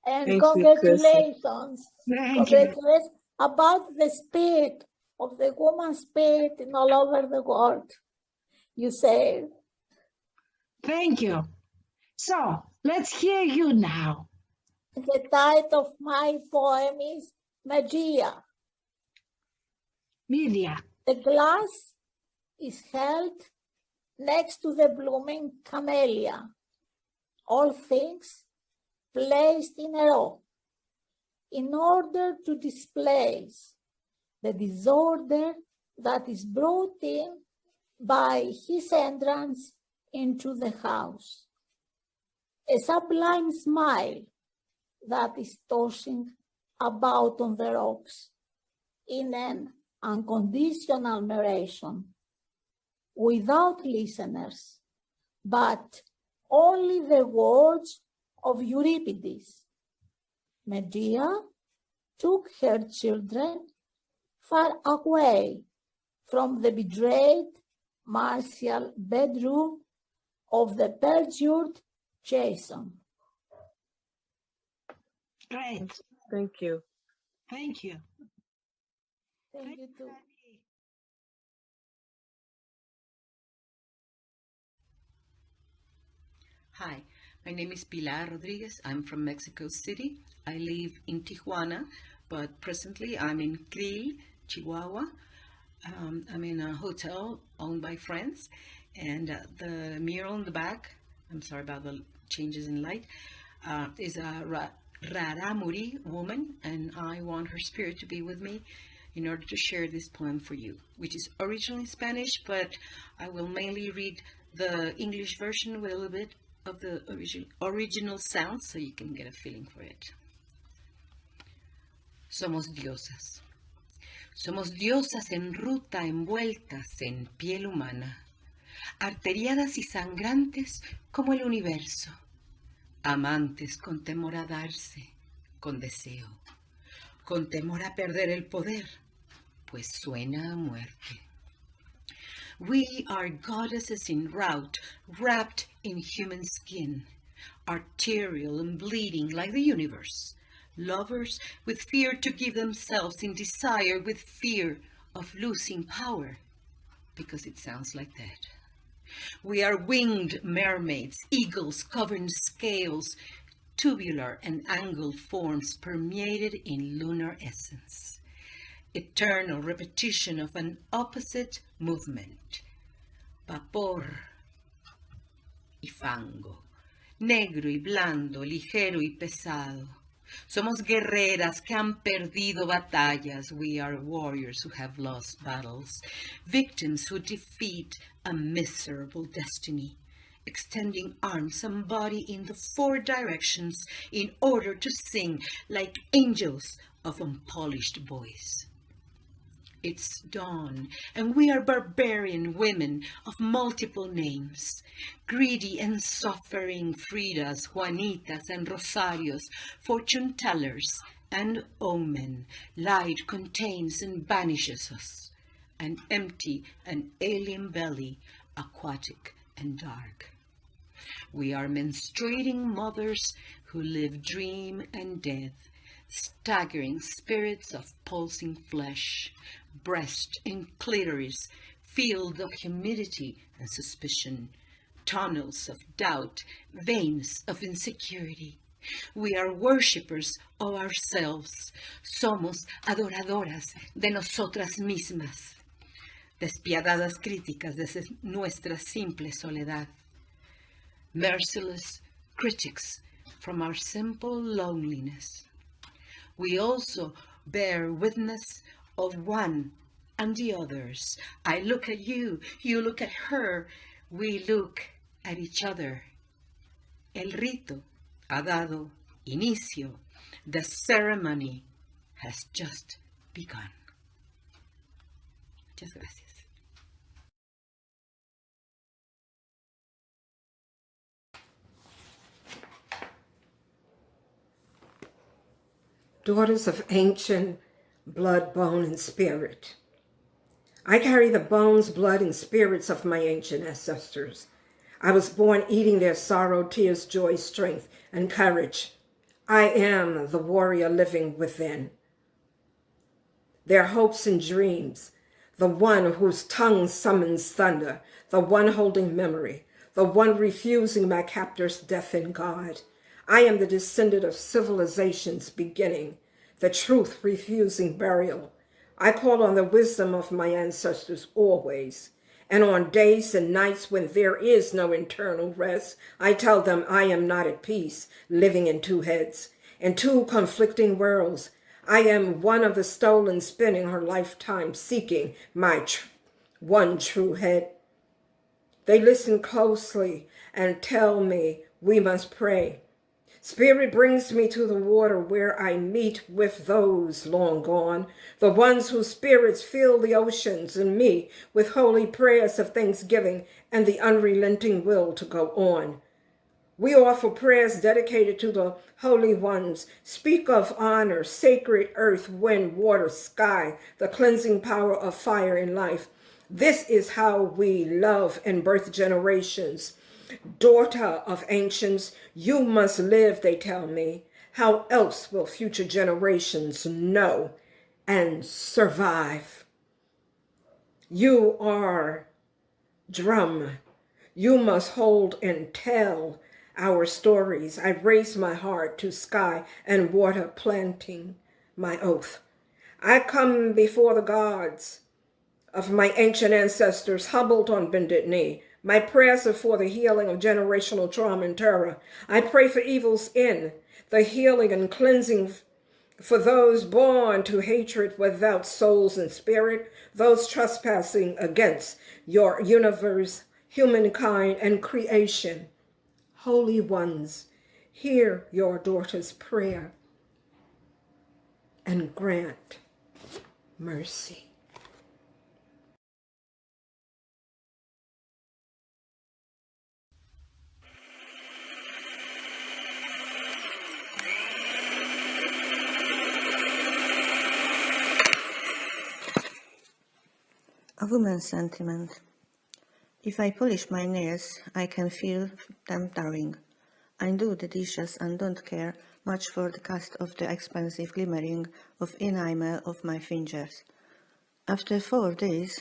And Thank you, congratulations. Thank you. Congratulations about the spirit of the woman spirit in all over the world. You say. Thank you. So let's hear you now. The title of my poem is Magia. Media. The glass is held next to the blooming camellia. All things placed in a row in order to displace the disorder that is brought in by his entrance into the house. A sublime smile that is tossing about on the rocks in an unconditional narration, without listeners, but only the words of Euripides. Medea took her children far away from the betrayed martial bedroom of the perjured Jason. Great. Thank you. Thank you. Thank you too. Hi, my name is Pilar Rodriguez. I'm from Mexico City. I live in Tijuana, but presently I'm in Krill, Chihuahua. I'm in a hotel owned by friends, and the mural in the back, I'm sorry about the changes in light, is a Raramuri woman, and I want her spirit to be with me in order to share this poem for you, which is originally Spanish, but I will mainly read the English version with a little bit of the original sound so you can get a feeling for it. Somos diosas. Somos diosas en ruta envueltas en piel humana, arteriadas y sangrantes como el universo, amantes con temor a darse, con deseo, con temor a perder el poder, pues suena a muerte. We are goddesses in rout, wrapped in human skin, arterial and bleeding like the universe, lovers with fear to give themselves in desire with fear of losing power, because it sounds like that. We are winged mermaids, eagles covered in scales, tubular and angled forms permeated in lunar essence. Eternal repetition of an opposite movement. Vapor y fango, negro y blando, ligero y pesado. Somos guerreras que han perdido batallas. We are warriors who have lost battles, victims who defeat a miserable destiny, extending arms and body in the four directions in order to sing like angels of unpolished voice. It's dawn, and we are barbarian women of multiple names, greedy and suffering Fridas, Juanitas, and Rosarios, fortune tellers and omen. Light contains and banishes us, an empty and alien belly, aquatic and dark. We are menstruating mothers who live dream and death, staggering spirits of pulsing flesh, breast and clitoris, field of humidity and suspicion, tunnels of doubt, veins of insecurity. We are worshippers of ourselves. Somos adoradoras de nosotras mismas, despiadadas críticas de nuestra simple soledad, merciless critics from our simple loneliness. We also bear witness of one and the others. I look at you, you look at her, we look at each other. El rito ha dado inicio. The ceremony has just begun. Muchas gracias. Daughters of ancient blood, bone, and spirit. I carry the bones, blood, and spirits of my ancient ancestors. I was born eating their sorrow, tears, joy, strength, and courage. I am the warrior living within. Their hopes and dreams, the one whose tongue summons thunder, the one holding memory, the one refusing my captor's death in God. I am the descendant of civilization's beginning, the truth refusing burial. I call on the wisdom of my ancestors always, and on days and nights when there is no internal rest, I tell them I am not at peace, living in two heads, in two conflicting worlds. I am one of the stolen, spending her lifetime seeking my one true head. They listen closely and tell me we must pray. Spirit brings me to the water where I meet with those long gone, the ones whose spirits fill the oceans, and me with holy prayers of thanksgiving and the unrelenting will to go on. We offer prayers dedicated to the holy ones, speak of honor, sacred earth, wind, water, sky, the cleansing power of fire and life. This is how we love and birth generations. Daughter of ancients, you must live, they tell me. How else will future generations know and survive? You are drum. You must hold and tell our stories. I raise my heart to sky and water, planting my oath. I come before the gods of my ancient ancestors humbled on bended knee. My prayers are for the healing of generational trauma and terror. I pray for evil's end, the healing and cleansing for those born to hatred without souls and spirit, those trespassing against your universe, humankind, and creation. Holy ones, hear your daughter's prayer and grant mercy. A woman's sentiment. If I polish my nails, I can feel them tarring. I do the dishes and don't care much for the cost of the expensive glimmering of enamel of my fingers. After 4 days,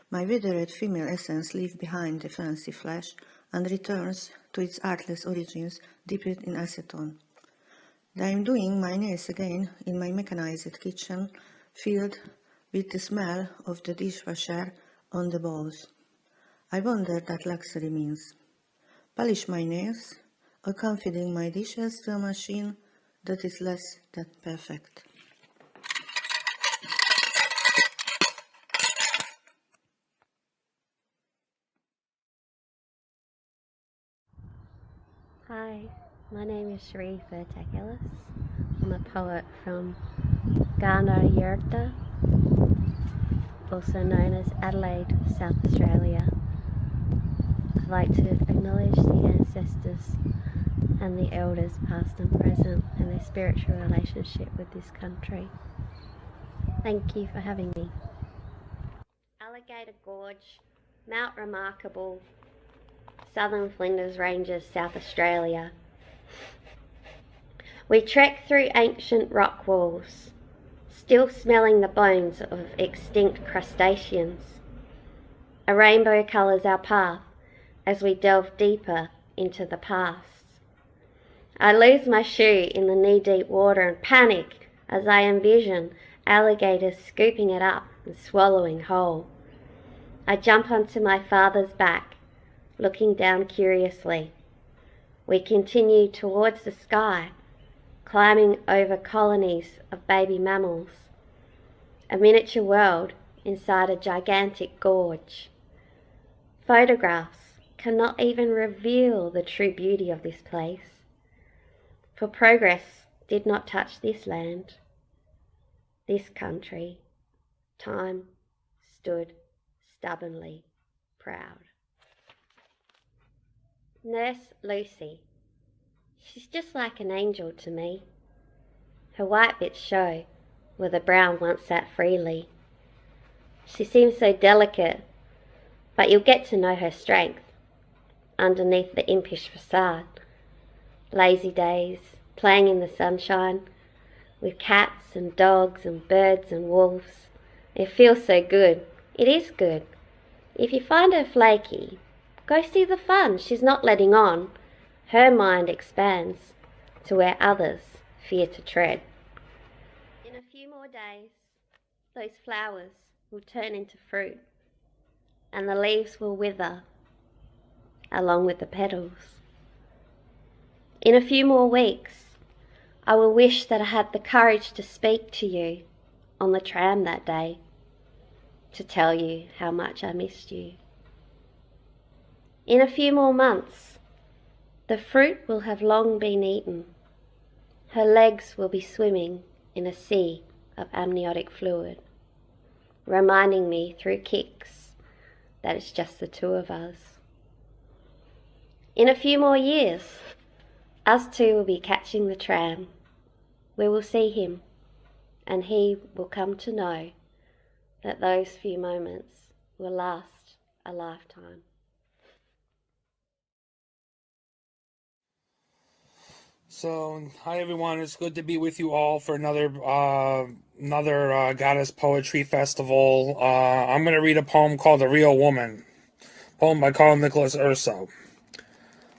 my withered female essence leaves behind the fancy flesh and returns to its artless origins dipped in acetone. I am doing my nails again in my mechanized kitchen, filled with the smell of the dishwasher on the walls. I wonder that luxury means. Polish my nails, or confiding my dishes to a machine that is less than perfect. Hi, my name is Sharifa Takelis. I'm a poet from Ghana, Yerta, also known as Adelaide, South Australia. I'd like to acknowledge the ancestors and the elders past and present and their spiritual relationship with this country. Thank you for having me. Alligator Gorge, Mount Remarkable, Southern Flinders Ranges, South Australia. We trek through ancient rock walls, still smelling the bones of extinct crustaceans. A rainbow colours our path as we delve deeper into the past. I lose my shoe in the knee-deep water and panic as I envision alligators scooping it up and swallowing whole. I jump onto my father's back, looking down curiously. We continue towards the sky, climbing over colonies of baby mammals, a miniature world inside a gigantic gorge. Photographs cannot even reveal the true beauty of this place, for progress did not touch this land, this country. Time stood stubbornly proud. Nurse Lucy. She's just like an angel to me. Her white bits show where the brown once sat freely. She seems so delicate, but you'll get to know her strength underneath the impish facade. Lazy days, playing in the sunshine, with cats and dogs and birds and wolves. It feels so good. It is good. If you find her flaky, go see the fun. She's not letting on. Her mind expands to where others fear to tread. In a few more days, those flowers will turn into fruit, and the leaves will wither along with the petals. In a few more weeks, I will wish that I had the courage to speak to you on the tram that day, to tell you how much I missed you. In a few more months, the fruit will have long been eaten. Her legs will be swimming in a sea of amniotic fluid, reminding me through kicks that it's just the two of us. In a few more years, us two will be catching the tram. We will see him, and he will come to know that those few moments will last a lifetime. So, hi everyone. It's good to be with you all for another Goddess Poetry Festival. I'm going to read a poem called "A Real Woman," poem by Carl Nicholas Urso.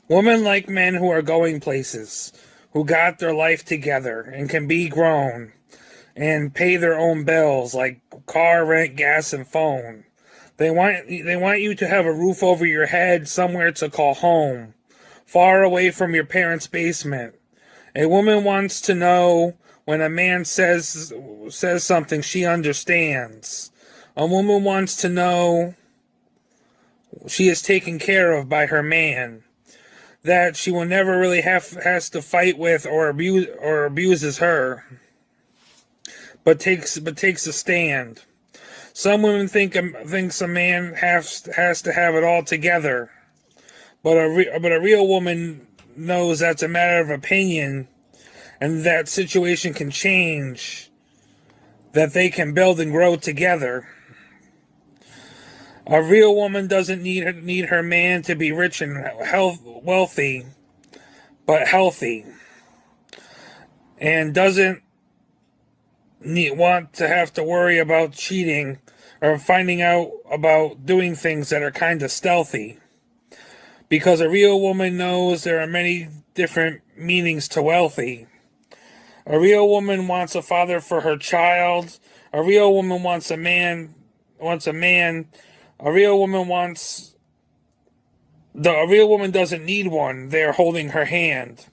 Women like men who are going places, who got their life together and can be grown and pay their own bills like car rent, gas, and phone. They want you to have a roof over your head, somewhere to call home, far away from your parents' basement. A woman wants to know when a man says something she understands. A woman wants to know she is taken care of by her man, that she will never really has to fight with or abuses her, but takes a stand. Some women thinks a man has to have it all together, but a real woman knows that's a matter of opinion, and that situation can change, that they can build and grow together. A real woman doesn't need her man to be rich and wealthy, but healthy, and doesn't want to have to worry about cheating or finding out about doing things that are kind of stealthy. Because a real woman knows there are many different meanings to wealthy. A real woman wants a father for her child. A real woman wants a man. A real woman doesn't need one. They're holding her hand.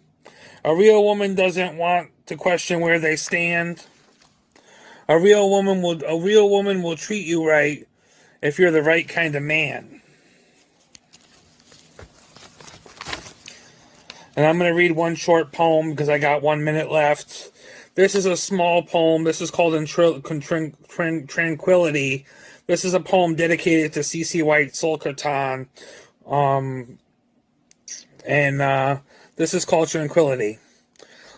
A real woman doesn't want to question where they stand. A real woman will treat you right if you're the right kind of man. And I'm going to read one short poem because I got 1 minute left. This is a small poem. This is called Tranquility. This is a poem dedicated to C.C. White Sulkerton. This is called Tranquility.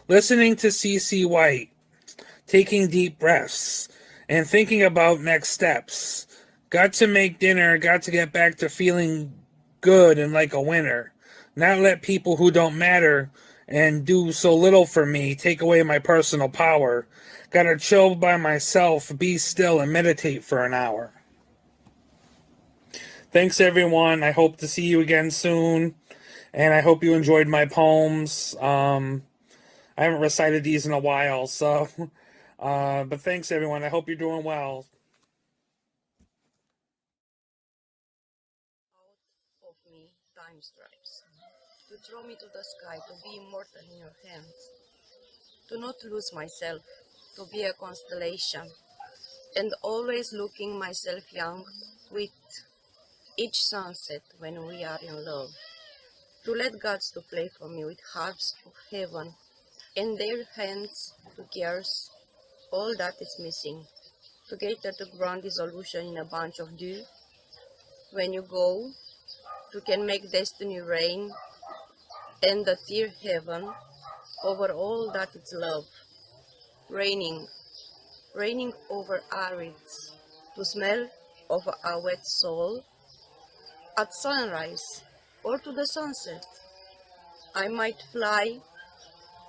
Listening to C.C. White, taking deep breaths, and thinking about next steps. Got to make dinner, got to get back to feeling good and like a winner. Not let people who don't matter and do so little for me take away my personal power. Gotta chill by myself, be still, and meditate for an hour. Thanks, everyone. I hope to see you again soon. And I hope you enjoyed my poems. I haven't recited these in a while, so... but thanks, everyone. I hope you're doing well. Out of me, time stripes. To throw me to the sky, to be immortal in your hands. To not lose myself, to be a constellation. And always looking myself young with each sunset when we are in love. To let gods to play for me with harps of heaven, and their hands to caress all that is missing, to gather the ground dissolution in a bunch of dew. When you go, you can make destiny rain, and the tear heaven over all that is love, raining over arids, to smell of a wet soul, at sunrise or to the sunset. I might fly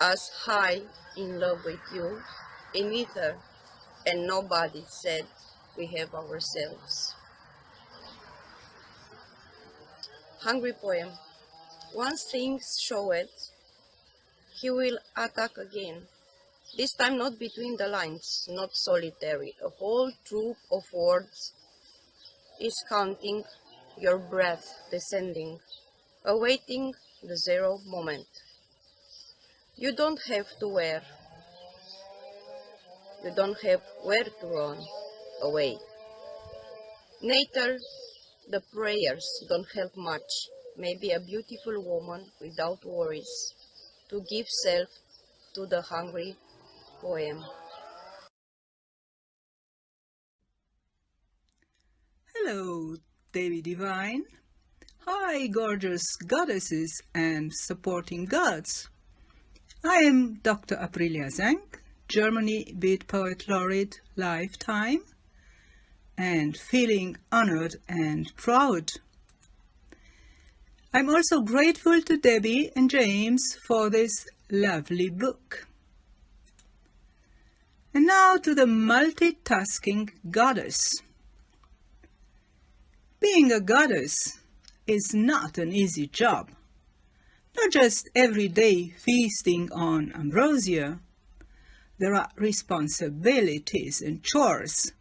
as high in love with you, in ether, and nobody said we have ourselves. Hungry poem. Once things show it, he will attack again. This time not between the lines, not solitary. A whole troop of words is counting your breath descending, awaiting the zero moment. You don't have to wear. You don't have where to run away. Neither the prayers don't help much. Maybe a beautiful woman without worries to give self to the hungry poem. Hello, Devi Divine. Hi, gorgeous goddesses and supporting gods. I am Dr. Aprilia Zank, Germany Beat Poet Laureate Lifetime, and feeling honored and proud. I'm also grateful to Debbie and James for this lovely book. And now to the multitasking goddess. Being a goddess is not an easy job. Not just every day feasting on ambrosia. There are responsibilities and chores.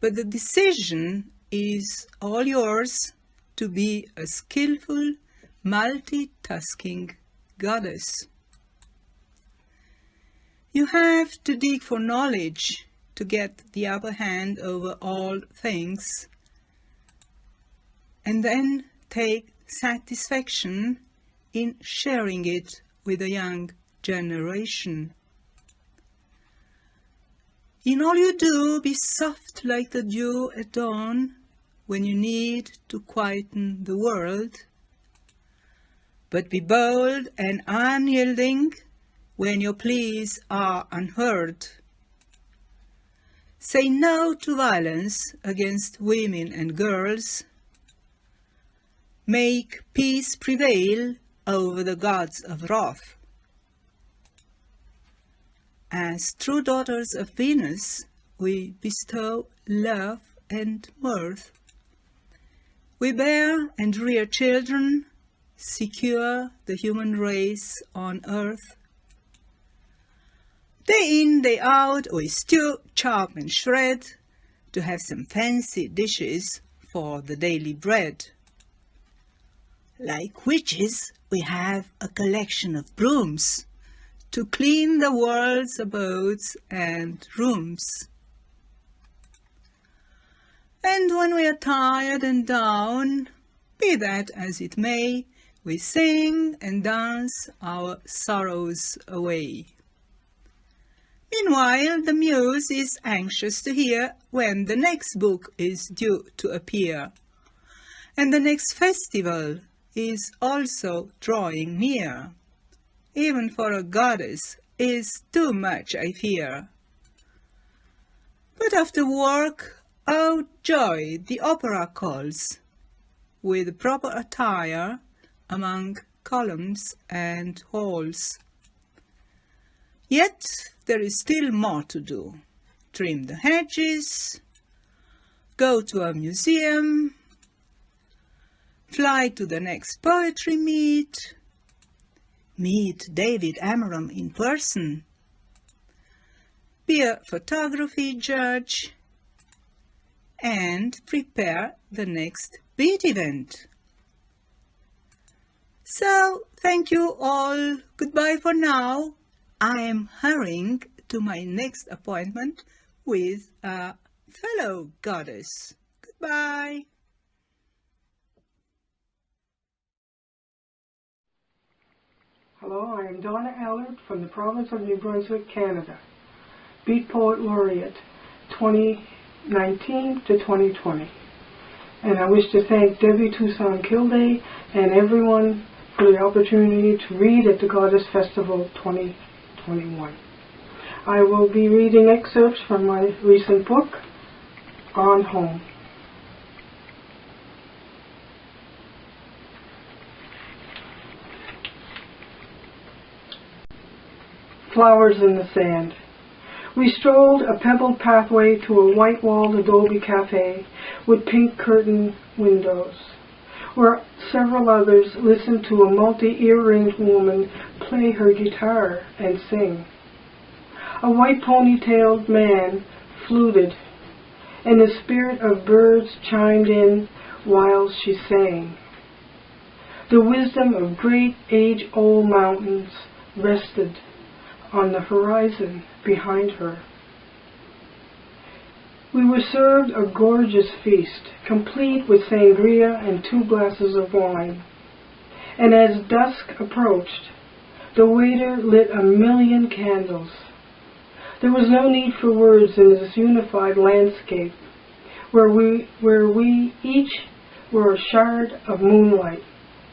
But the decision is all yours to be a skillful, multitasking goddess. You have to dig for knowledge to get the upper hand over all things, and then take satisfaction in sharing it with the young generation. In all you do, be soft like the dew at dawn when you need to quieten the world, but be bold and unyielding when your pleas are unheard. Say no to violence against women and girls. Make peace prevail over the gods of wrath. As true daughters of Venus, we bestow love and mirth. We bear and rear children, secure the human race on earth. Day in, day out, we stew, chop and shred to have some fancy dishes for the daily bread. Like witches, we have a collection of brooms to clean the world's abodes and rooms. And when we are tired and down, be that as it may, we sing and dance our sorrows away. Meanwhile, the muse is anxious to hear when the next book is due to appear, and the next festival is also drawing near. Even for a goddess is too much, I fear. But after work, oh joy, the opera calls, with proper attire among columns and halls. Yet there is still more to do. Trim the hedges, go to a museum, fly to the next poetry meet, meet David Amorim in person, be a photography judge, and prepare the next beat event. So, thank you all. Goodbye for now. I am hurrying to my next appointment with a fellow goddess. Goodbye. Hello, I am Donna Allard from the province of New Brunswick, Canada. Beat Poet Laureate 2019 to 2020. And I wish to thank Debbie Tosun Kilday and everyone for the opportunity to read at the Goddess Festival 2021. I will be reading excerpts from my recent book, Gone Home. Flowers in the sand. We strolled a pebbled pathway to a white-walled adobe cafe with pink curtain windows, where several others listened to a multi-earringed woman play her guitar and sing. A white ponytailed man fluted, and the spirit of birds chimed in while she sang. The wisdom of great age-old mountains rested on the horizon behind her. We were served a gorgeous feast, complete with sangria and 2 glasses of wine. And as dusk approached, the waiter lit 1,000,000 candles. There was no need for words in this unified landscape, where we each were a shard of moonlight,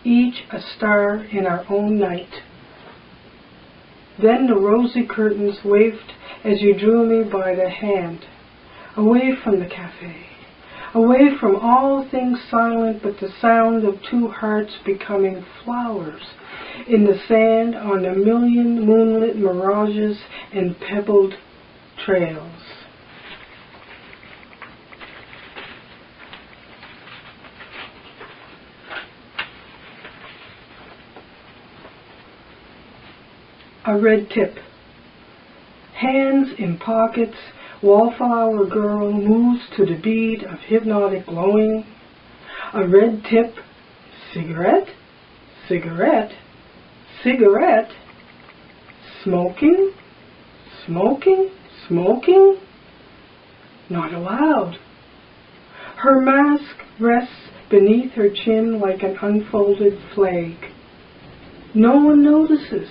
each a star in our own night. Then the rosy curtains waved as you drew me by the hand, away from the cafe, away from all things silent but the sound of 2 hearts becoming flowers in the sand on 1,000,000 moonlit mirages and pebbled trails. A red tip. Hands in pockets Wallflower girl moves to the beat of hypnotic glowing. A red tip, cigarette, cigarette, cigarette, smoking, smoking, smoking. Not allowed. Her mask rests beneath her chin like an unfolded flag. No one notices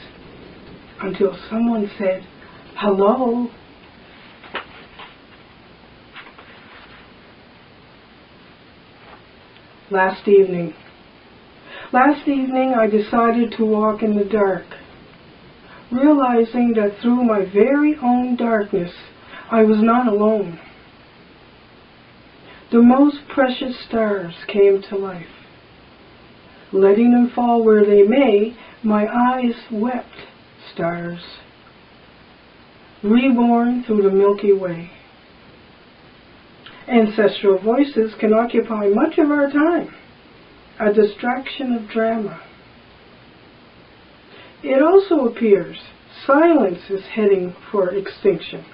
until someone said, "Hello." Last evening I decided to walk in the dark, realizing that through my very own darkness, I was not alone. The most precious stars came to life. Letting them fall where they may, my eyes wept stars, reborn through the Milky Way. Ancestral voices can occupy much of our time, a distraction of drama. It also appears silence is heading for extinction.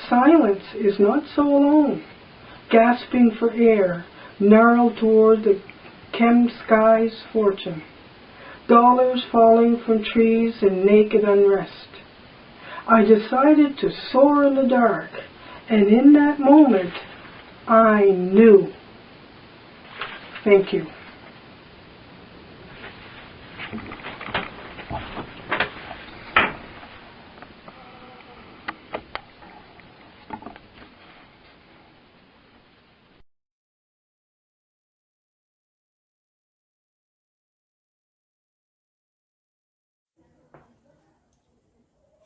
Silence is not so alone, gasping for air, gnarled toward the chem sky's fortune, dollars falling from trees in naked unrest. I decided to soar in the dark, and in that moment, I knew. Thank you.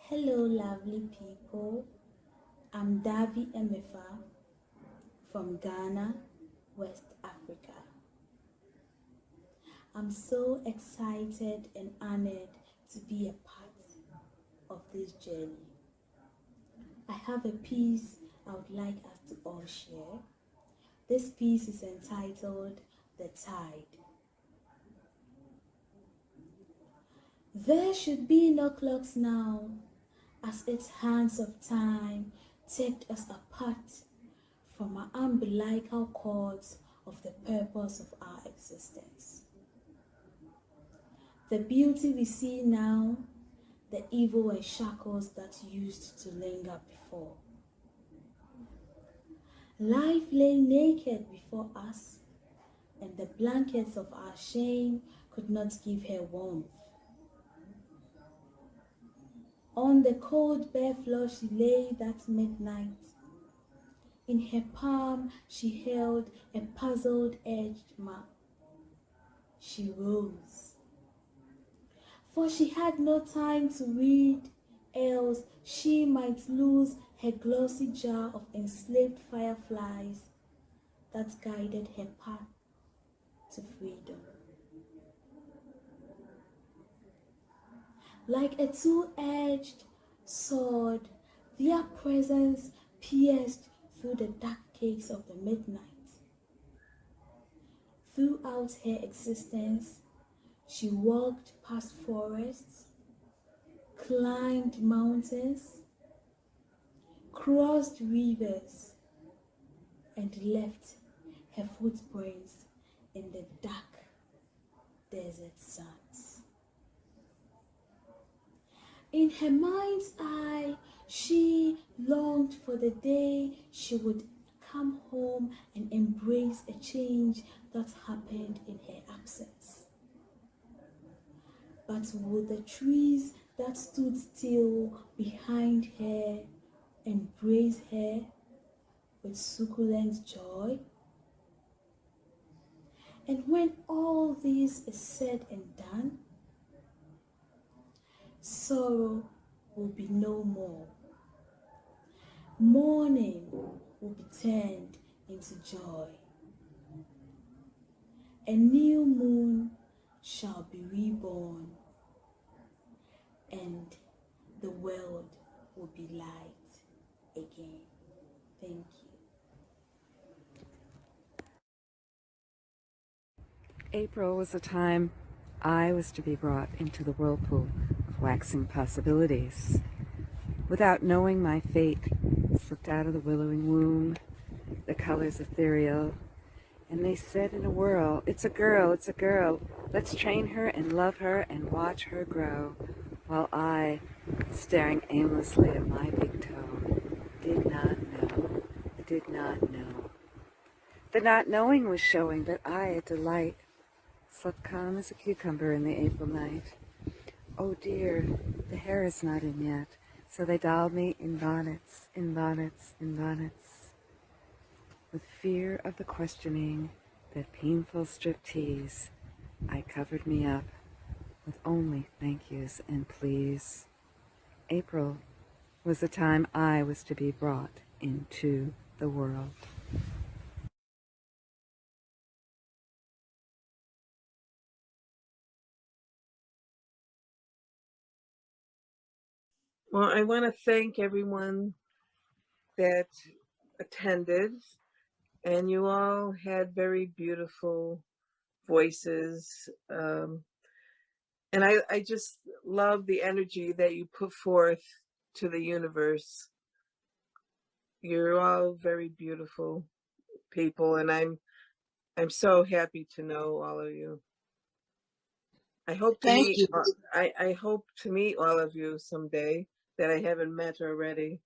Hello, lovely people. I'm Davi Emefa from Ghana, West Africa. I'm so excited and honored to be a part of this journey. I have a piece I would like us to all share. This piece is entitled The Tide. There should be no clocks now, as its hands of time take us apart from our umbilical cords of the purpose of our existence. The beauty we see now, the evil and shackles that used to linger before. Life lay naked before us, and the blankets of our shame could not give her warmth. On the cold bare floor she lay that midnight. In her palm she held a puzzled-edged map. She rose, for she had no time to read, else she might lose her glossy jar of enslaved fireflies that guided her path to freedom. Like a two-edged sword, their presence pierced through the dark cakes of the midnight. Throughout her existence, she walked past forests, climbed mountains, crossed rivers, and left her footprints in the dark desert sands. In her mind's eye, she longed for the day she would come home and embrace a change that happened in her absence. But would the trees that stood still behind her embrace her with succulent joy? And when all this is said and done, sorrow will be no more. Mourning will be turned into joy. A new moon shall be reborn, and the world will be light again. Thank you. April was the time I was to be brought into the whirlpool of waxing possibilities. Without knowing my fate, slipped out of the willowing womb, the colors ethereal, and they said in a whirl, "It's a girl, it's a girl. Let's train her and love her and watch her grow." While I, staring aimlessly at my big toe, did not know, did not know. The not knowing was showing, but I, a delight, slept calm as a cucumber in the April night. Oh dear, the hair is not in yet, so they dolled me in bonnets, in bonnets, in bonnets. With fear of the questioning, that painful striptease, I covered me up with only thank yous and please. April was the time I was to be brought into the world. Well, I want to thank everyone that attended, and you all had very beautiful voices. And I just love the energy that you put forth to the universe. You're all very beautiful people, and I'm so happy to know all of you. I hope to Thank meet. you. I hope to meet all of you someday that I haven't met already.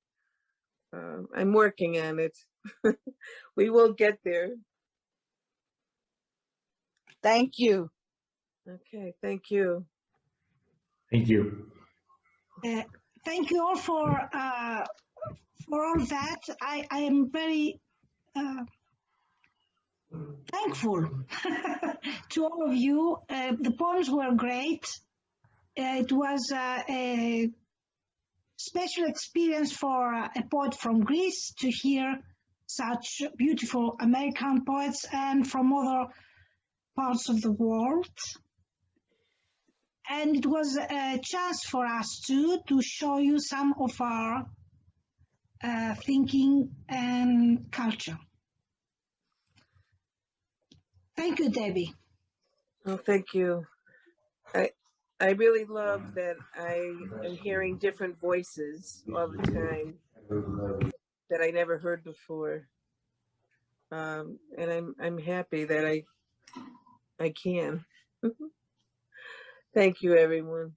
I'm working on it. We will get there. Thank you. Okay, thank you. Thank you. Thank you all for all that. I am very thankful to all of you. The poems were great. It was a special experience for a poet from Greece to hear such beautiful American poets and from other parts of the world. And it was a chance for us to show you some of our thinking and culture. Thank you, Debbie. Oh, thank you. I really love that I am hearing different voices all the time that I never heard before. And I'm happy that I can. Thank you, everyone.